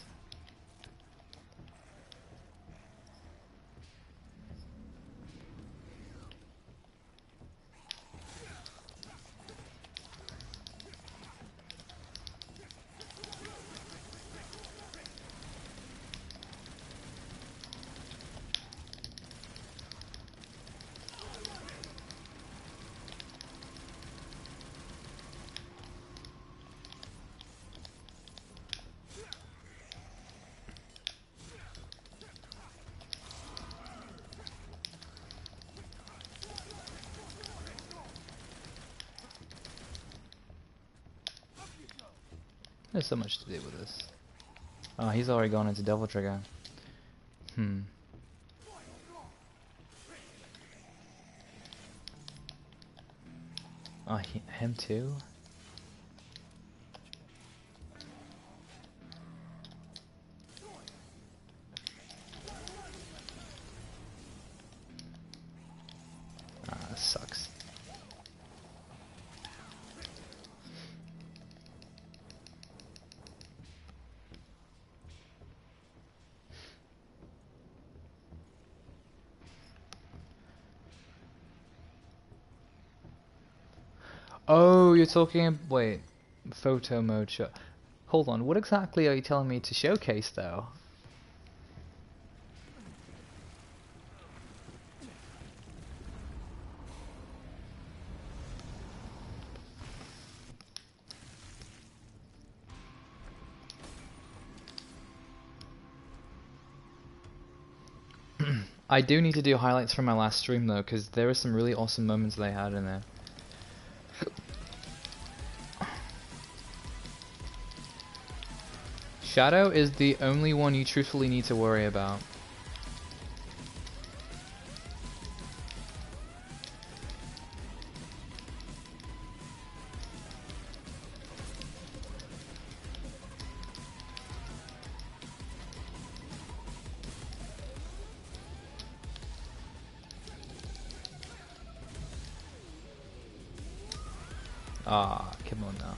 There's so much to do with this. Oh, he's already gone into Devil Trigger. Oh, him too? Ah, that sucks. Oh, you're talking. Wait, photo mode show. Hold on, what exactly are you telling me to showcase though? I do need to do highlights from my last stream though, because there were some really awesome moments they had in there. Shadow is the only one you truthfully need to worry about. Ah, come on now.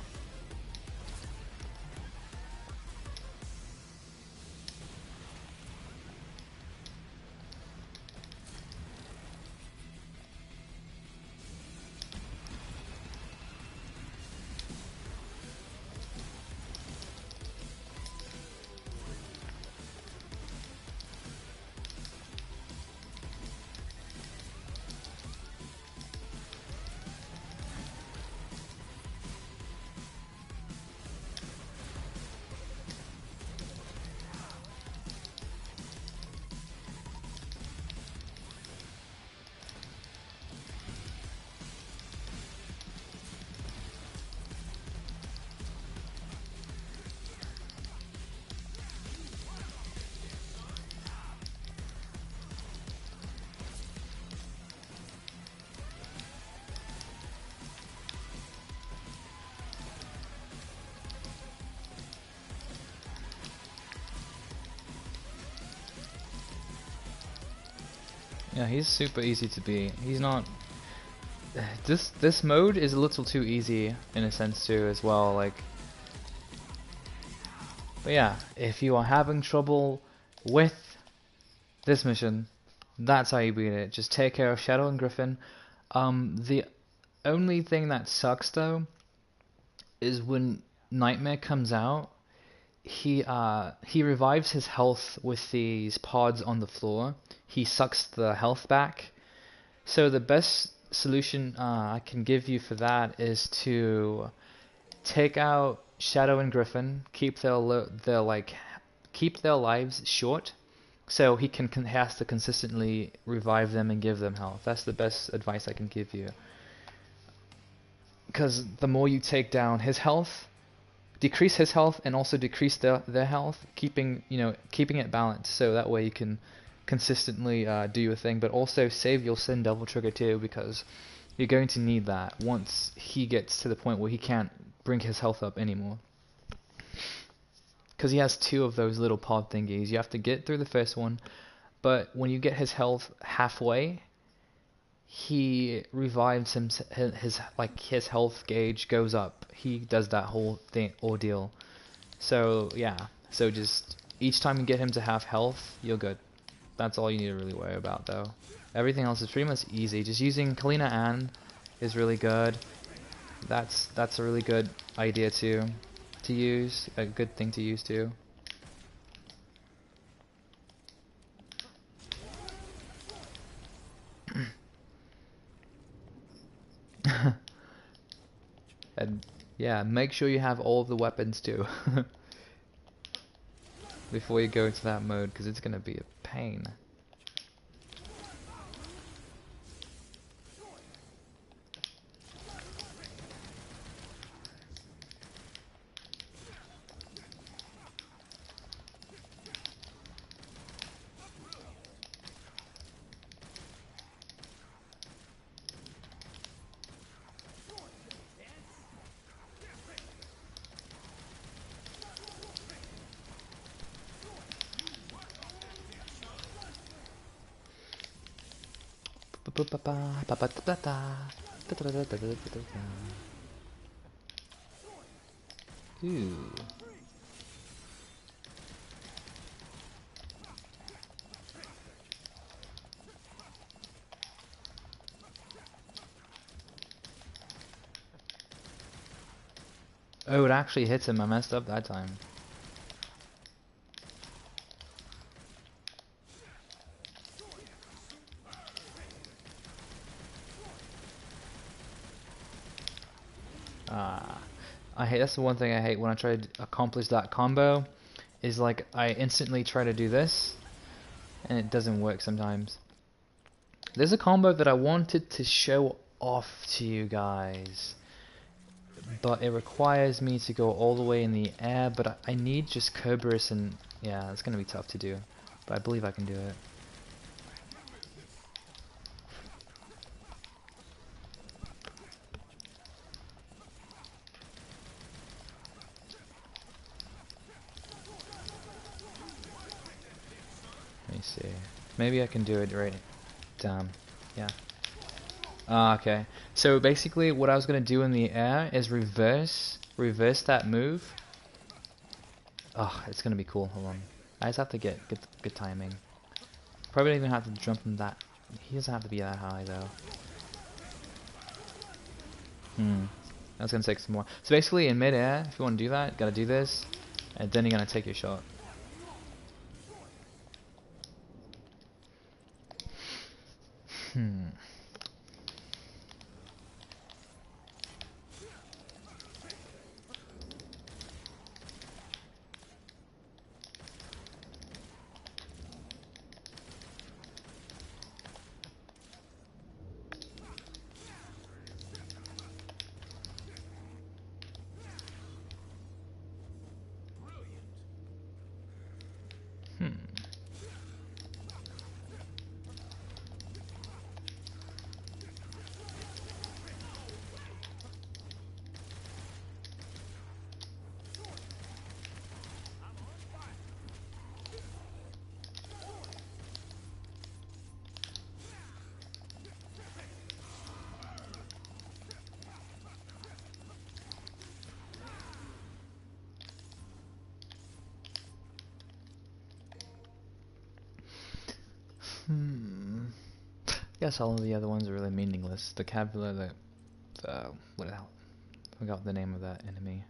Yeah, he's super easy to beat. He's not. This mode is a little too easy in a sense too as well. Like, but yeah, if you are having trouble with this mission, that's how you beat it. Just take care of Shadow and Griffin. The only thing that sucks though is when Nightmare comes out. He revives his health with these pods on the floor. He sucks the health back. So the best solution I can give you for that is to take out Shadow and Griffin, keep their lives short, So he has to consistently revive them and give them health. That's the best advice I can give you. Because the more you take down his health, decrease his health, and also decrease their health, keeping it balanced. So that way you can consistently do your thing, but also save your Sin Devil trigger too, because you're going to need that once he gets to the point where he can't bring his health up anymore. Because he has 2 of those little pod thingies. You have to get through the first one, but when you get his health halfway, he revives him. His health gauge goes up. He does that whole ordeal. So yeah. So just each time you get him to half health, you're good. That's all you need to really worry about, though. Everything else is pretty much easy. Just using Kalina Ann is really good. That's a really good idea too. To use, a good thing to use too. And yeah, make sure you have all of the weapons too before you go into that mode, because it's gonna be a pain. Ooh. Oh, it actually hits him. I messed up that time. I hate. That's the one thing I hate when I try to accomplish that combo. Is like I instantly try to do this, and it doesn't work sometimes. There's a combo that I wanted to show off to you guys, but it requires me to go all the way in the air. But I need just Kerberos, and yeah, it's gonna be tough to do. But I believe I can do it. Let me see. Maybe I can do it right. Damn. Yeah. Okay. So basically, what I was gonna do in the air is reverse that move. Oh, it's gonna be cool. Hold on. I just have to get good timing. Probably don't even have to jump from that. He doesn't have to be that high though. That's gonna take some more. So basically, in mid-air, if you want to do that, you gotta do this, and then you're gonna take your shot. Guess all of the other ones are really meaningless. The Cavalier, what the hell? I forgot the name of that enemy.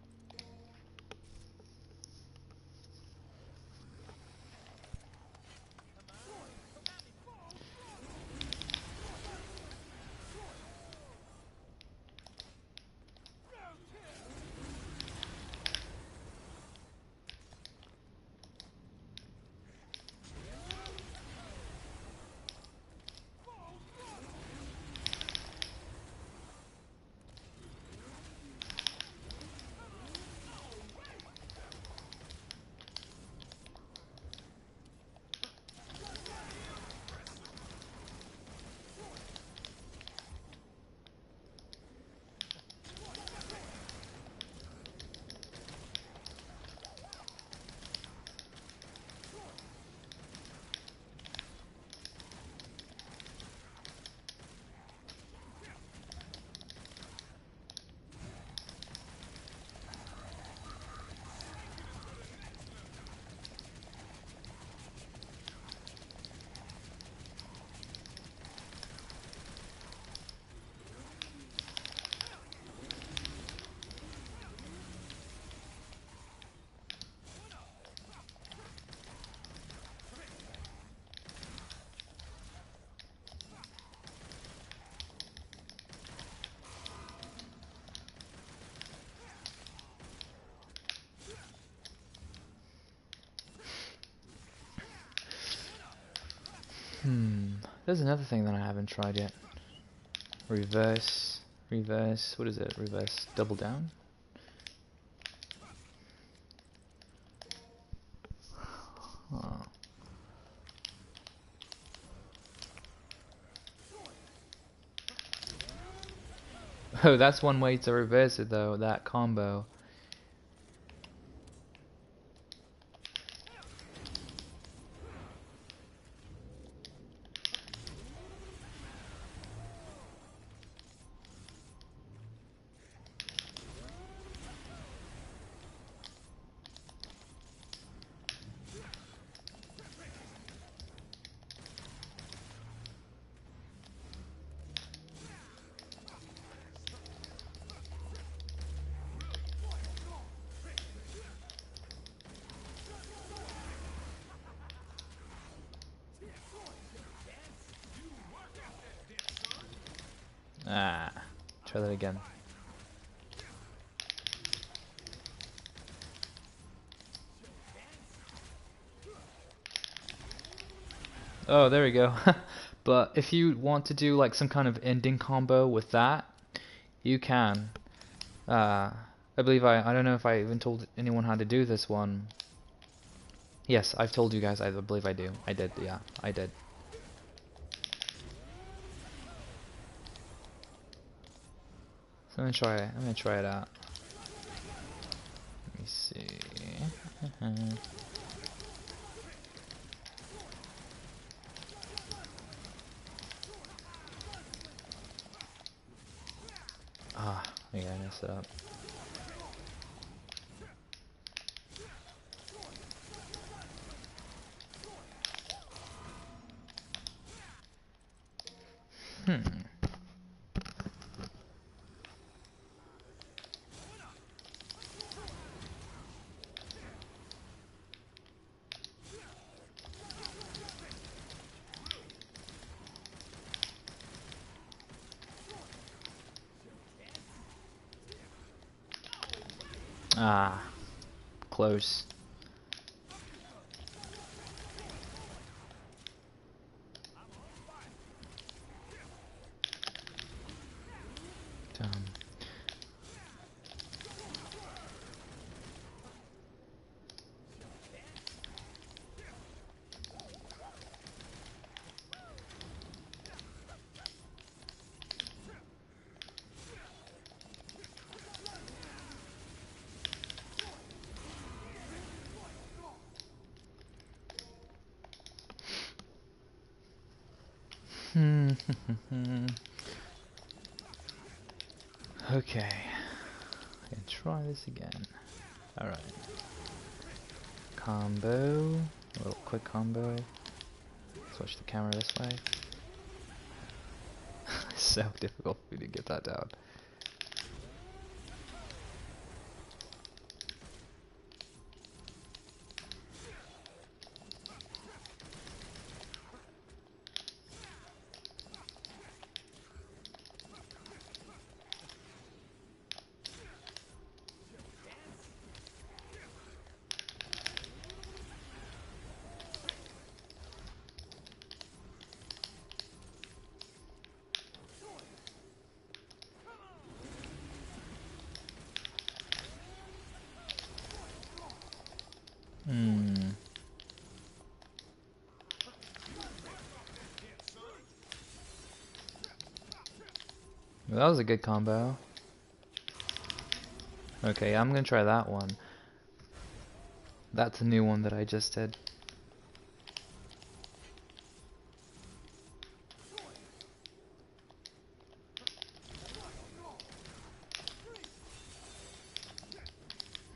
There's another thing that I haven't tried yet. Reverse, what is it? Reverse double down? Oh. Oh, that's one way to reverse it though, that combo. Ah, try that again. Oh, there we go. But if you want to do like some kind of ending combo with that, you can. I believe I don't know if I even told anyone how to do this one. Yes, I've told you guys. I believe I do. I did. Yeah, I did. So I'm gonna try it out. Let me see. Ah, yeah, I messed it up. Ah, close. Dumb. Okay, I can try this again. Alright. Combo. A little quick combo. Switch the camera this way. It's so difficult for me to get that down. Well, that was a good combo. Okay, I'm gonna try that one. That's a new one that I just did.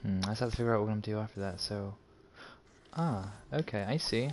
I just have to figure out what I'm gonna do after that, so... Ah, okay, I see.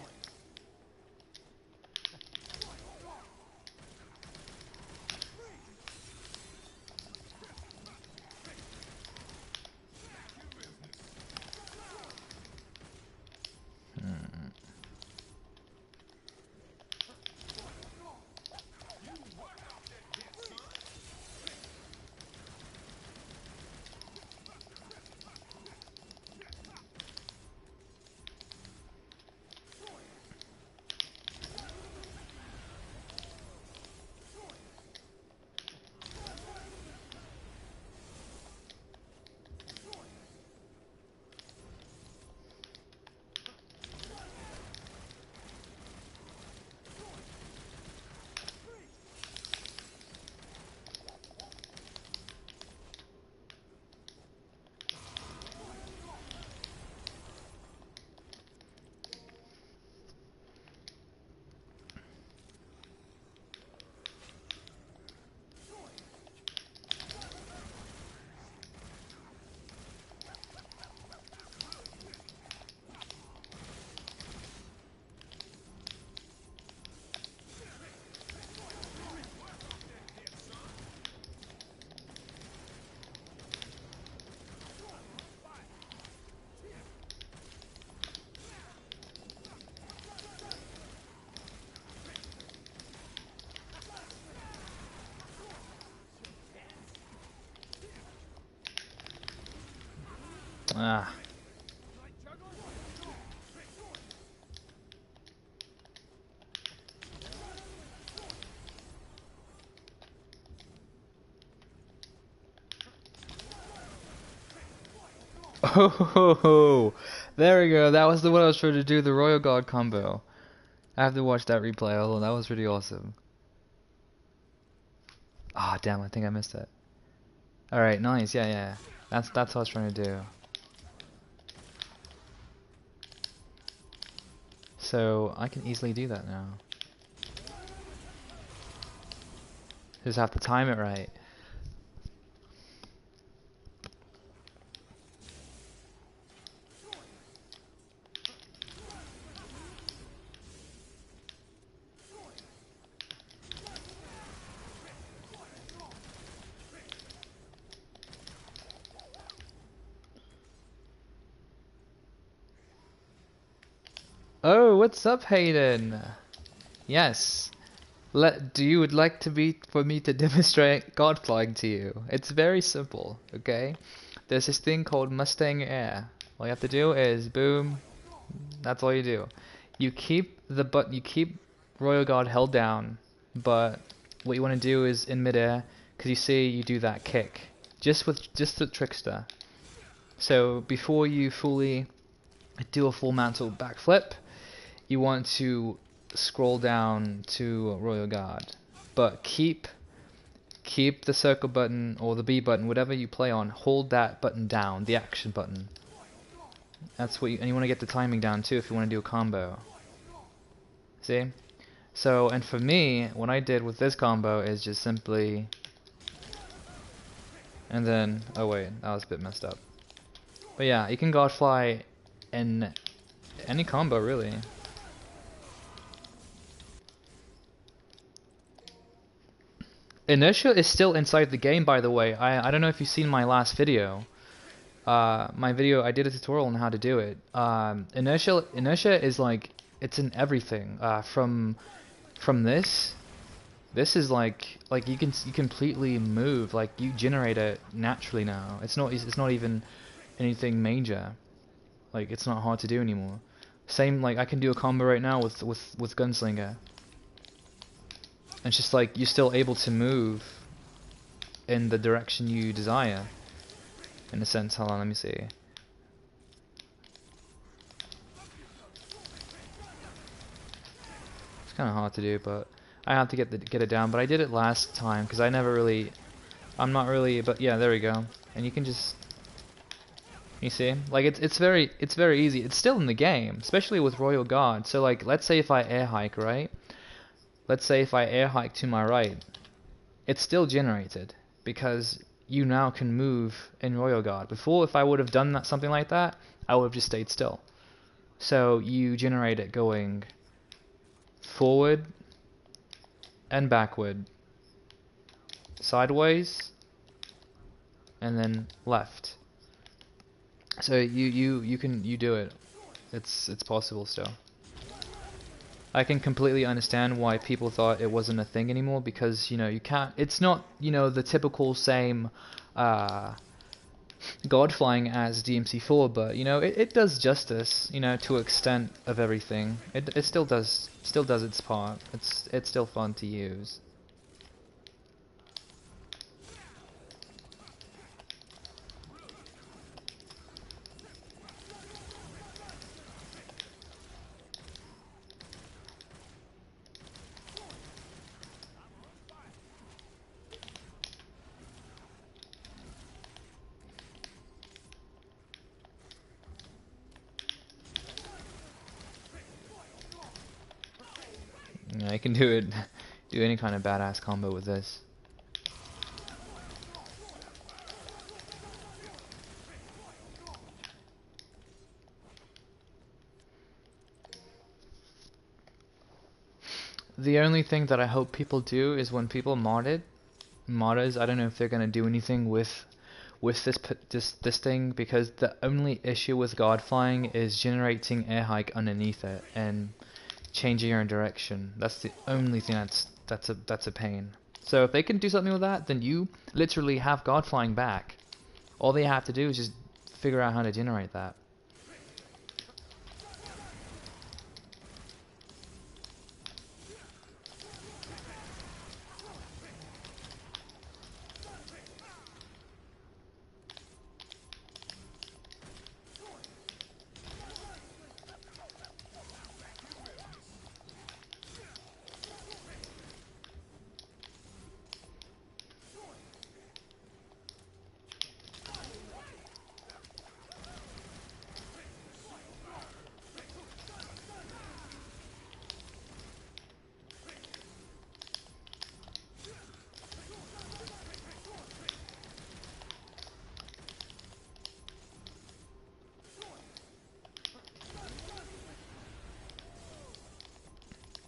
Ah. Oh, there we go. That was the one I was trying to do, the Royal Guard combo. I have to watch that replay, although that was pretty awesome. Ah, damn, I think I missed it. Alright, nice, yeah. That's what I was trying to do. So, I can easily do that now. Just have to time it right. Oh, what's up, Hayden? Yes. Do you would like for me to demonstrate god flying to you? It's very simple, okay? There's this thing called Mustang Air. All you have to do is boom. That's all you do. You keep Royal Guard held down, but what you want to do is in midair, because you see you do that kick, just the trickster. So before you fully do a full mantle backflip, you want to scroll down to Royal Guard, but keep the circle button or the B button, whatever you play on, hold that button down, the action button. That's what and you want to get the timing down too if you want to do a combo. See? So, and for me, what I did with this combo is just simply, and then, oh wait, that was a bit messed up. But yeah, you can god fly in any combo really. Inertia is still inside the game, by the way. I don't know if you've seen my last video. I did a tutorial on how to do it. Inertia is like, it's in everything. From this is like you completely move, like you generate it naturally now. It's not even anything major. Like it's not hard to do anymore. Same, like I can do a combo right now with Gunslinger. It's just like you're still able to move in the direction you desire. In a sense, hold on, let me see. It's kind of hard to do, but I have to get it down. But I did it last time because I'm not really. But yeah, there we go. And you can just, you see, like it's very easy. It's still in the game, especially with Royal Guard. So like, let's say if I air hike, right? Let's say if I air hike to my right, it's still generated because you now can move in Royal Guard. Before, if I would have done something like that, I would have just stayed still. So you generate it going forward and backward, sideways, and then left. So you do it. It's possible still. I can completely understand why people thought it wasn't a thing anymore, because, you know, you can't, it's not, you know, the typical same god flying as DMC4, but, you know, it does justice, you know, to an extent of everything. It still does its part. It's still fun to use. Yeah, you can do any kind of badass combo with this. The only thing that I hope people do is when people modders, I don't know if they're gonna do anything with this thing, because the only issue with god flying is generating air hike underneath it and changing your direction. That's the only thing that's a pain. So if they can do something with that, then you literally have god flying back. All they have to do is just figure out how to generate that.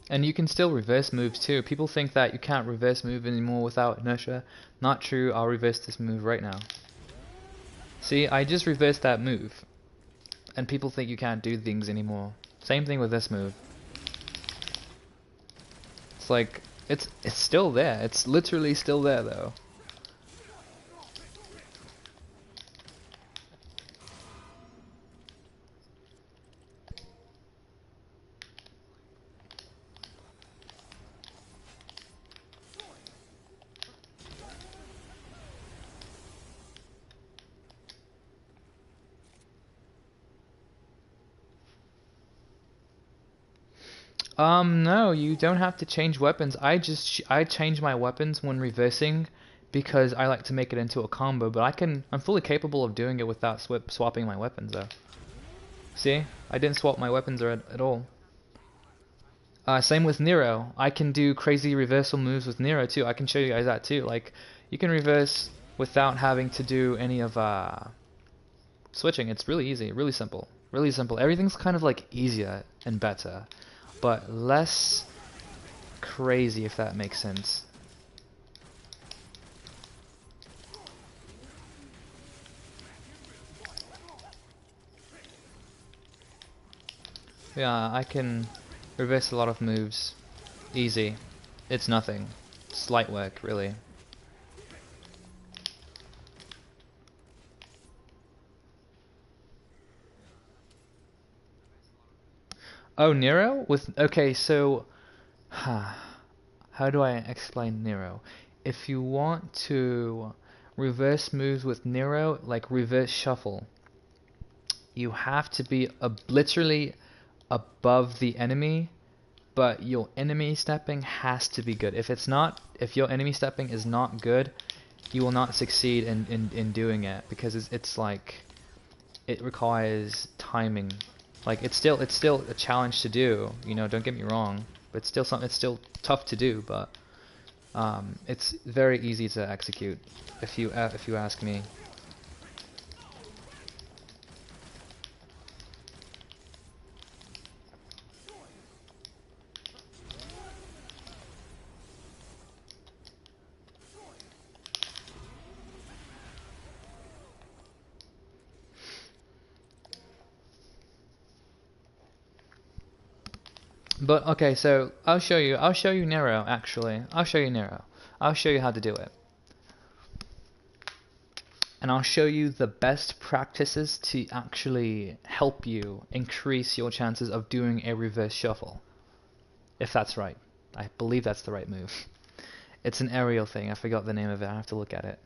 And you can still reverse moves too. People think that you can't reverse move anymore without inertia. Not true. I'll reverse this move right now. See, I just reversed that move. And people think you can't do things anymore. Same thing with this move. It's like, it's still there. It's literally still there though. No, you don't have to change weapons. I change my weapons when reversing because I like to make it into a combo, but I'm fully capable of doing it without swapping my weapons though. See? I didn't swap my weapons at all. Same with Nero. I can do crazy reversal moves with Nero too. I can show you guys that too. Like, you can reverse without having to do any of switching. It's really easy, really simple. Really simple. Everything's kind of like easier and better, but less crazy, if that makes sense. Yeah, I can reverse a lot of moves. Easy. It's nothing. Slight work, really. Oh, Nero? Okay, so how do I explain Nero? If you want to reverse moves with Nero, like reverse shuffle, you have to be literally above the enemy, but your enemy stepping has to be good. If your enemy stepping is not good, you will not succeed in doing it, because it's like, it requires timing. Like, it's still a challenge to do, you know, don't get me wrong, but it's still tough to do, but it's very easy to execute if you ask me. But okay, so I'll show you Nero, actually. I'll show you Nero. I'll show you how to do it. And I'll show you the best practices to actually help you increase your chances of doing a reverse shuffle. If that's right. I believe that's the right move. It's an aerial thing. I forgot the name of it. I have to look at it.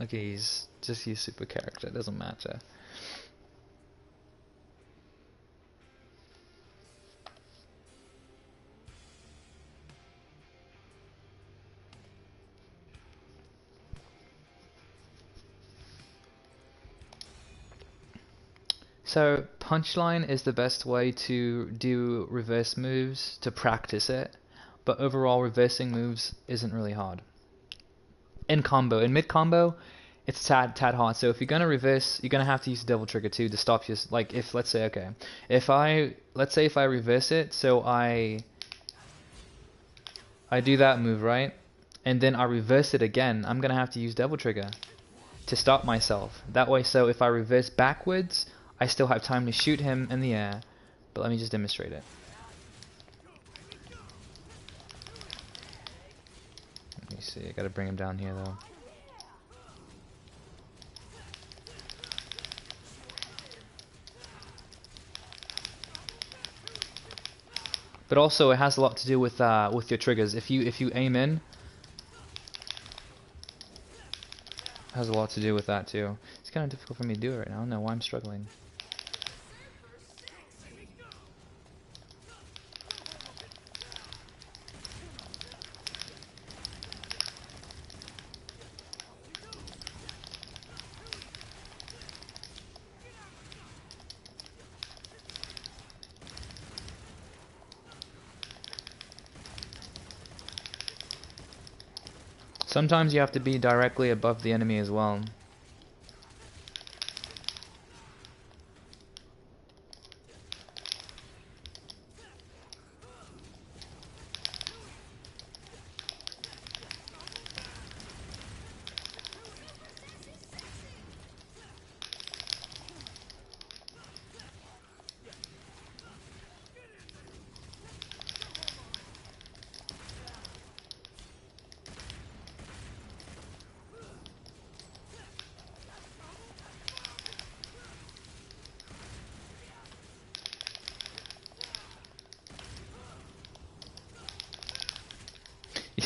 Okay, just use super character, it doesn't matter. So punchline is the best way to do reverse moves, to practice it, but overall reversing moves isn't really hard. In combo, in mid combo, it's tad hard. So if you're gonna reverse, you're gonna have to use double trigger too to stop your, like, if let's say if I reverse it, so I do that move, right, and then I reverse it again, I'm gonna have to use double trigger to stop myself. That way, so if I reverse backwards, I still have time to shoot him in the air. But let me just demonstrate it. see, I gotta bring him down here though. But also, it has a lot to do with your triggers. If you aim in, it has a lot to do with that too. It's kind of difficult for me to do it right now. I don't know why I'm struggling. Sometimes you have to be directly above the enemy as well.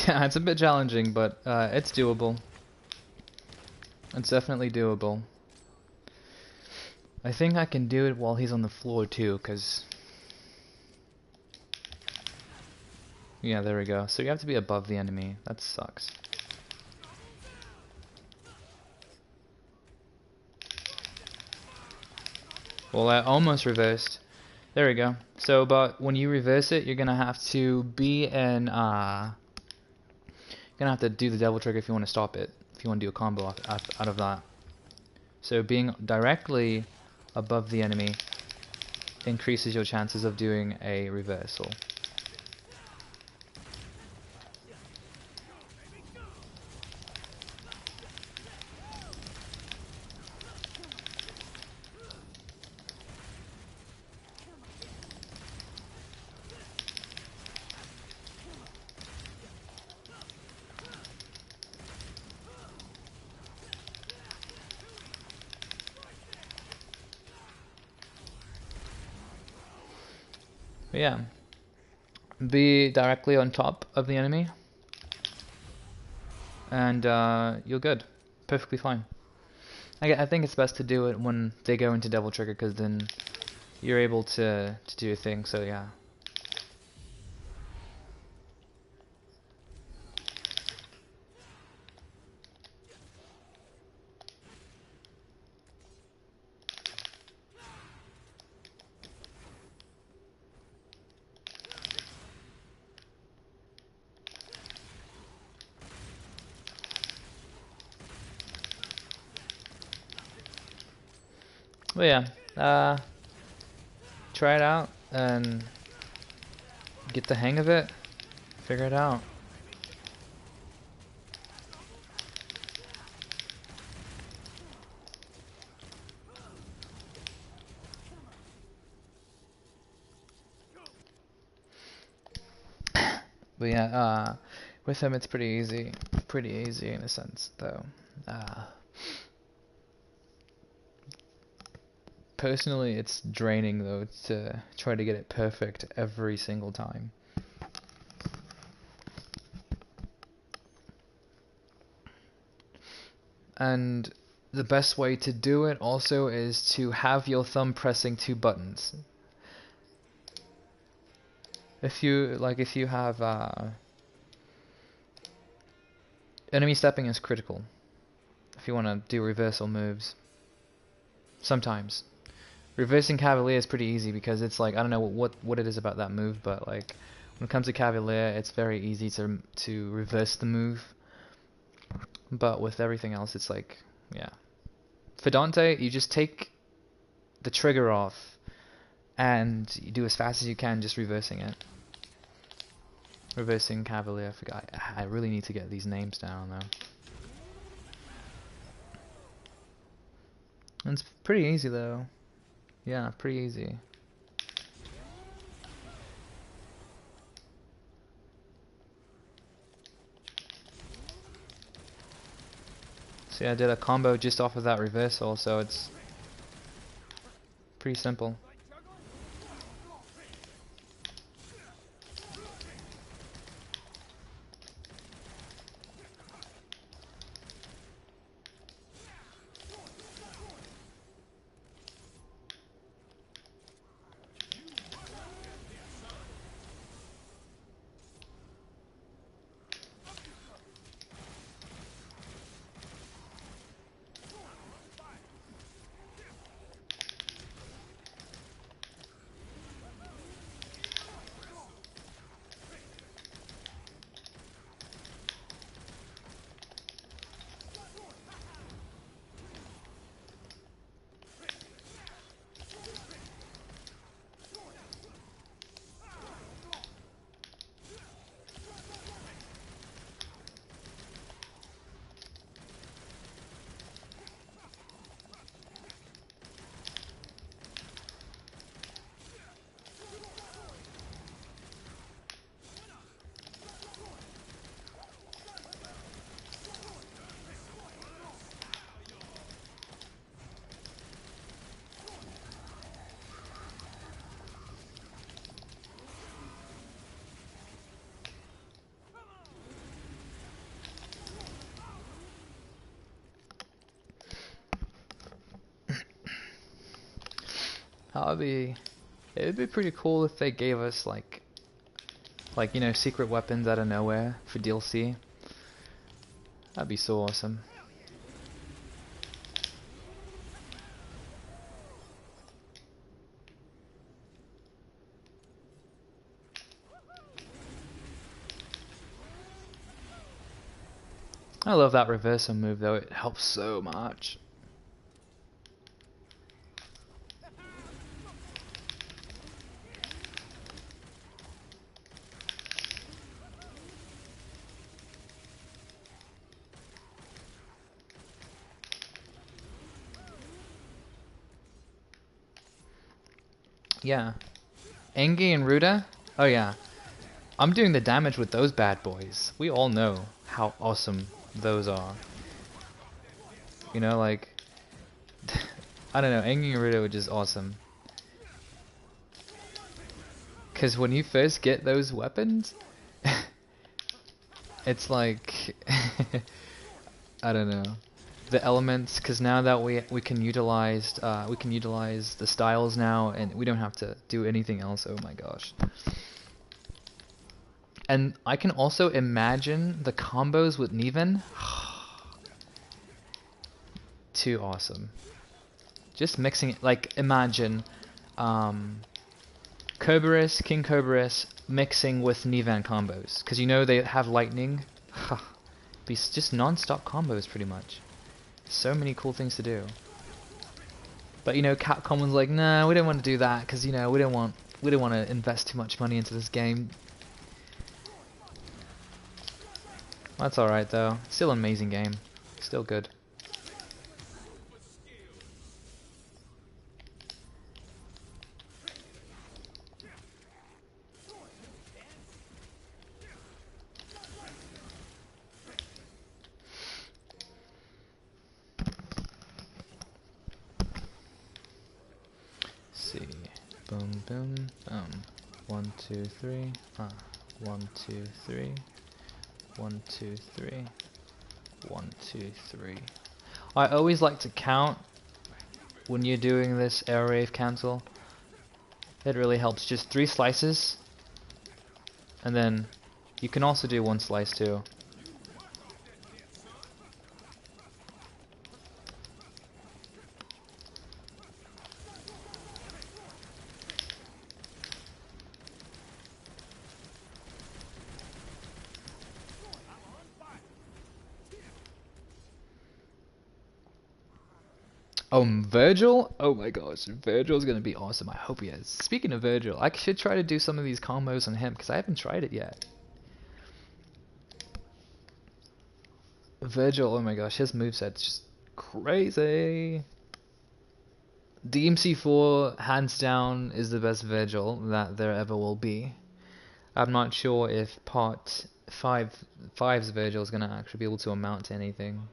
Yeah, it's a bit challenging, but it's doable. It's definitely doable. I think I can do it while he's on the floor too, because... Yeah, there we go. So you have to be above the enemy. That sucks. Well, I almost reversed. There we go. So, but when you reverse it, you're gonna have to be in, you're gonna have to do the devil trigger if you want to stop it. If you want to do a combo out of that. So being directly above the enemy increases your chances of doing a reversal. But yeah, be directly on top of the enemy, and you're good, perfectly fine. I think it's best to do it when they go into devil trigger, because then you're able to do your thing. So yeah. But yeah, try it out and get the hang of it, figure it out. But yeah, with him it's pretty easy in a sense though. Personally, it's draining though to try to get it perfect every single time. And the best way to do it also is to have your thumb pressing two buttons. If you have enemy stepping is critical if you want to do reversal moves. Sometimes reversing Cavalier is pretty easy because it's like, I don't know what it is about that move, but like when it comes to Cavalier, it's very easy to reverse the move. But with everything else, it's like, yeah. For Dante, you just take the trigger off and you do as fast as you can, just reversing it. Reversing Cavalier. I really need to get these names down though. And it's pretty easy though. Yeah, pretty easy. See, I did a combo just off of that reversal, so it's pretty simple. It would be pretty cool if they gave us like you know, secret weapons out of nowhere for DLC. That'd be so awesome. I love that reversal move though, it helps so much. Yeah. Engi and Ruda? Oh yeah. I'm doing the damage with those bad boys. We all know how awesome those are. You know, like... I don't know, Engi and Ruda were just awesome. Because when you first get those weapons... it's like... I don't know. The elements, because now that we can utilize the styles now, and we don't have to do anything else. Oh my gosh! And I can also imagine the combos with Neven. Too awesome! Just mixing it, like imagine Kerberos, King Kerberos mixing with Nevan combos, because you know they have lightning. Be just non-stop combos pretty much. So many cool things to do. But you know, Capcom was like, nah, we don't want to do that because you know we don't want to invest too much money into this game. That's all right though. Still an amazing game. Still good. Boom, boom, boom. 1, 2, 3. 1, 2, 3. 1, 2, 3. 1, 2, 3. I always like to count when you're doing this air rave cancel. It really helps. Just 3 slices, and then you can also do 1 slice too. Oh, Virgil? Oh my gosh, Virgil's gonna be awesome. I hope he is. Speaking of Virgil, I should try to do some of these combos on him because I haven't tried it yet. Virgil, oh my gosh, his moveset's just crazy. DMC4, hands down, is the best Virgil that there ever will be. I'm not sure if part 5's Virgil is gonna actually be able to amount to anything.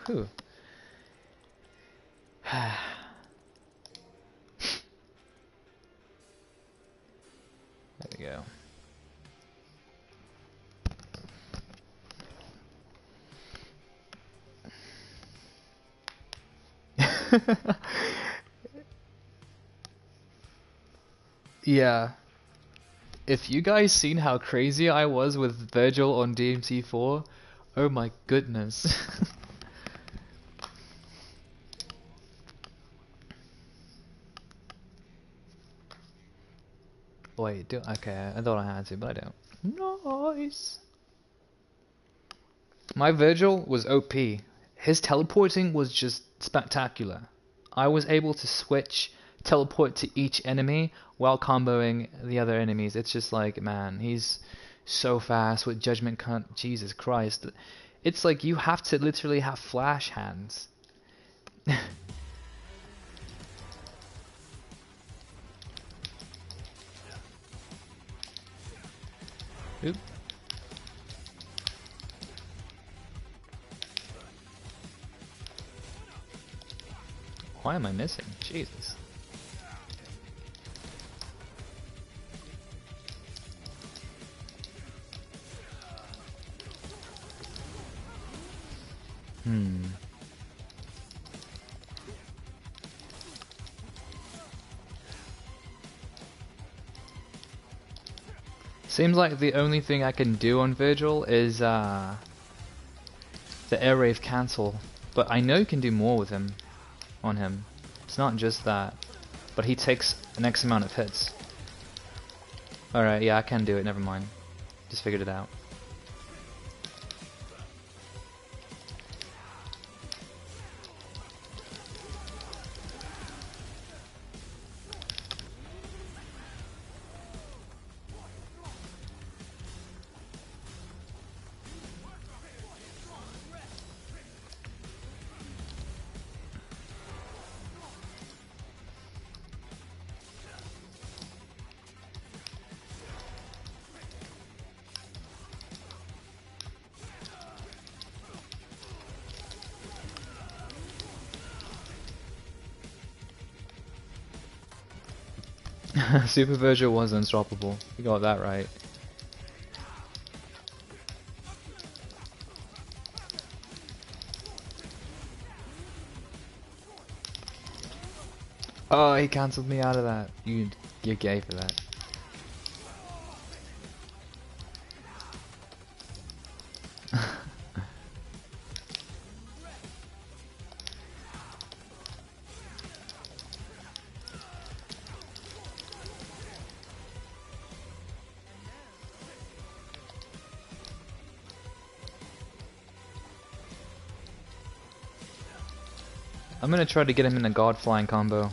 Whew. There we go. Yeah. If you guys seen how crazy I was with Virgil on DMC4, oh my goodness. Wait, okay, I thought I had to, but I don't. Nice. My Virgil was OP. His teleporting was just spectacular. I was able to switch, teleport to each enemy while comboing the other enemies. It's just like, man, he's so fast with Judgment Cunt. Jesus Christ. It's like you have to literally have flash hands. Oop. Why am I missing? Jesus. Seems like the only thing I can do on Virgil is the air rave cancel, but I know you can do more with him. On him. It's not just that, but he takes an X amount of hits. Alright, yeah, I can do it, never mind. Just figured it out. Super Virgil was unstoppable. You got that right. Oh, he cancelled me out of that. You're gay for that. I'm gonna try to get him in a God flying combo.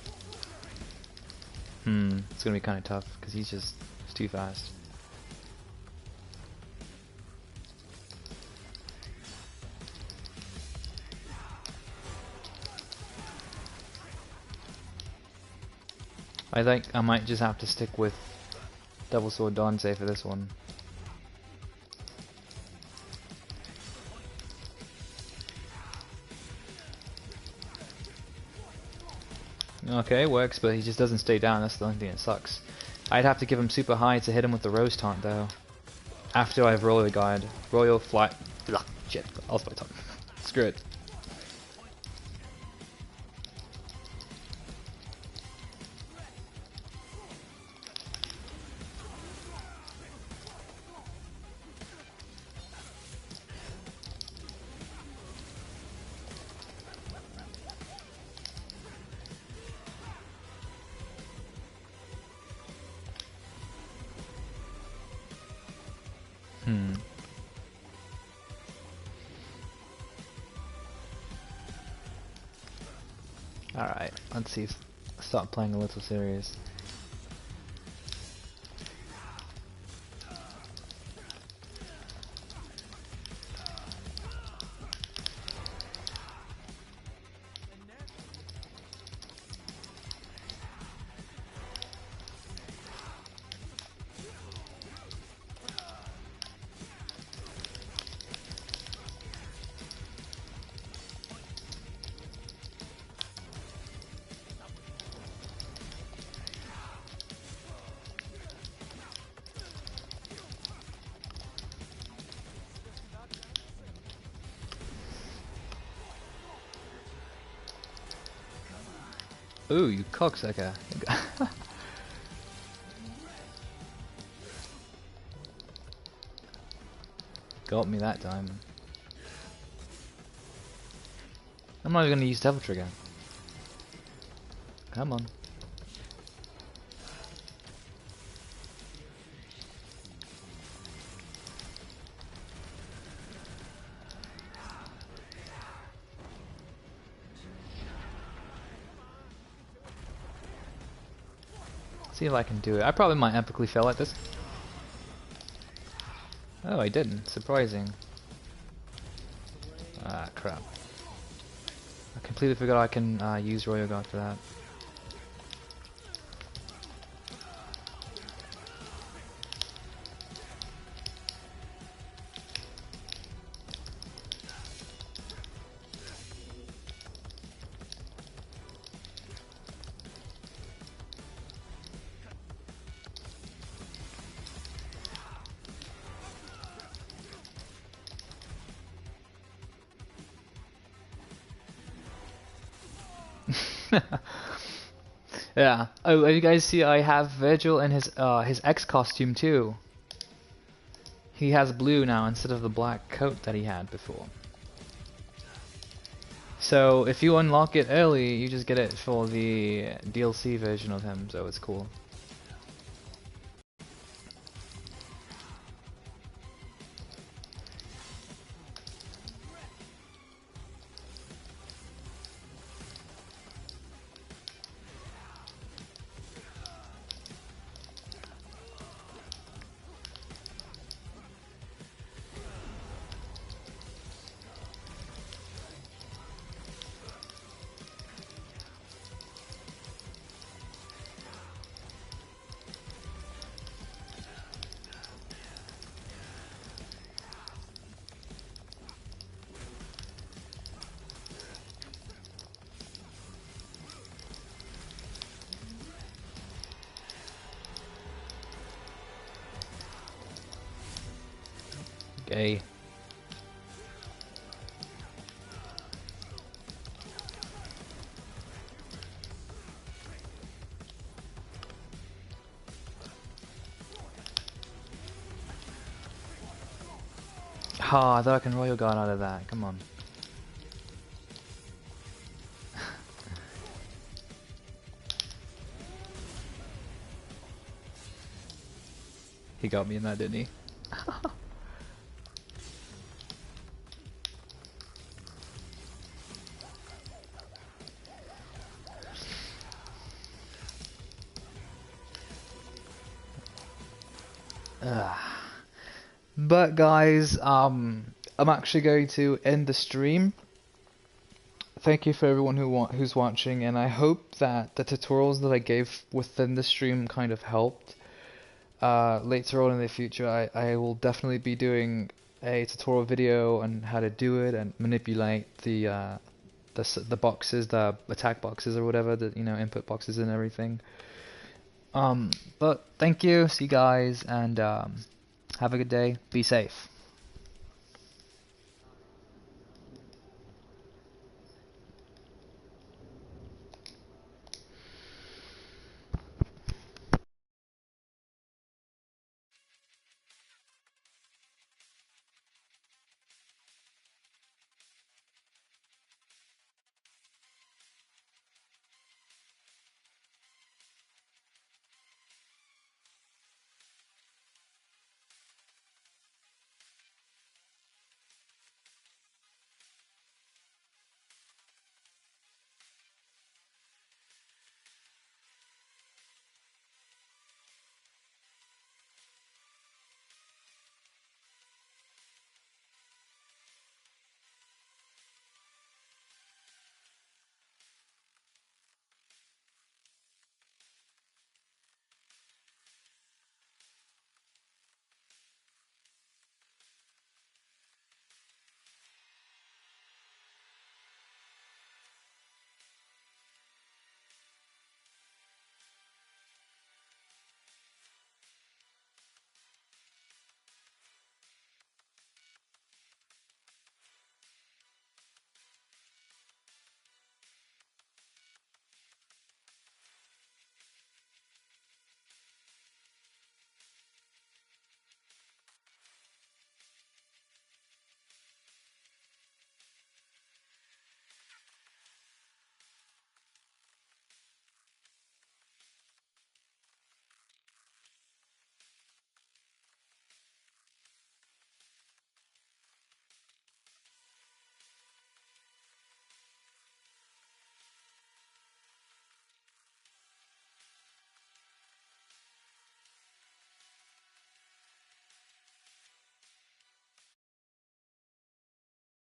It's gonna be kind of tough because he's too fast. I think I might just have to stick with Double Sword Dante for this one. Okay, it works, but he just doesn't stay down. That's the only thing that sucks. I'd have to give him super high to hit him with the Rose Taunt, though. After I've Royal Guide. Royal Flight. Ugh, shit, I'll spy taunt. Screw it. Alright, let's see. Start playing a little serious. Ooh, you cocksucker. Got me that time. I'm not even gonna use Devil Trigger. Come on. See if I can do it. I probably might epically fail at this. Oh, I didn't. Surprising. Ah, crap. I completely forgot I can use Royal Guard for that. Yeah. Oh, you guys see I have Virgil in his X costume too. He has blue now instead of the black coat that he had before. So if you unlock it early, you just get it for the DLC version of him, so it's cool. Okay. Ah, I thought I can Royal Guard out of that. Come on. He got me in that, didn't he? But guys, I'm actually going to end the stream. Thank you for everyone who's watching, and I hope that the tutorials that I gave within the stream kind of helped. Later on in the future, I will definitely be doing a tutorial video on how to do it and manipulate the boxes, the attack boxes or whatever, the input boxes and everything. But thank you, see you guys, and have a good day. Be safe.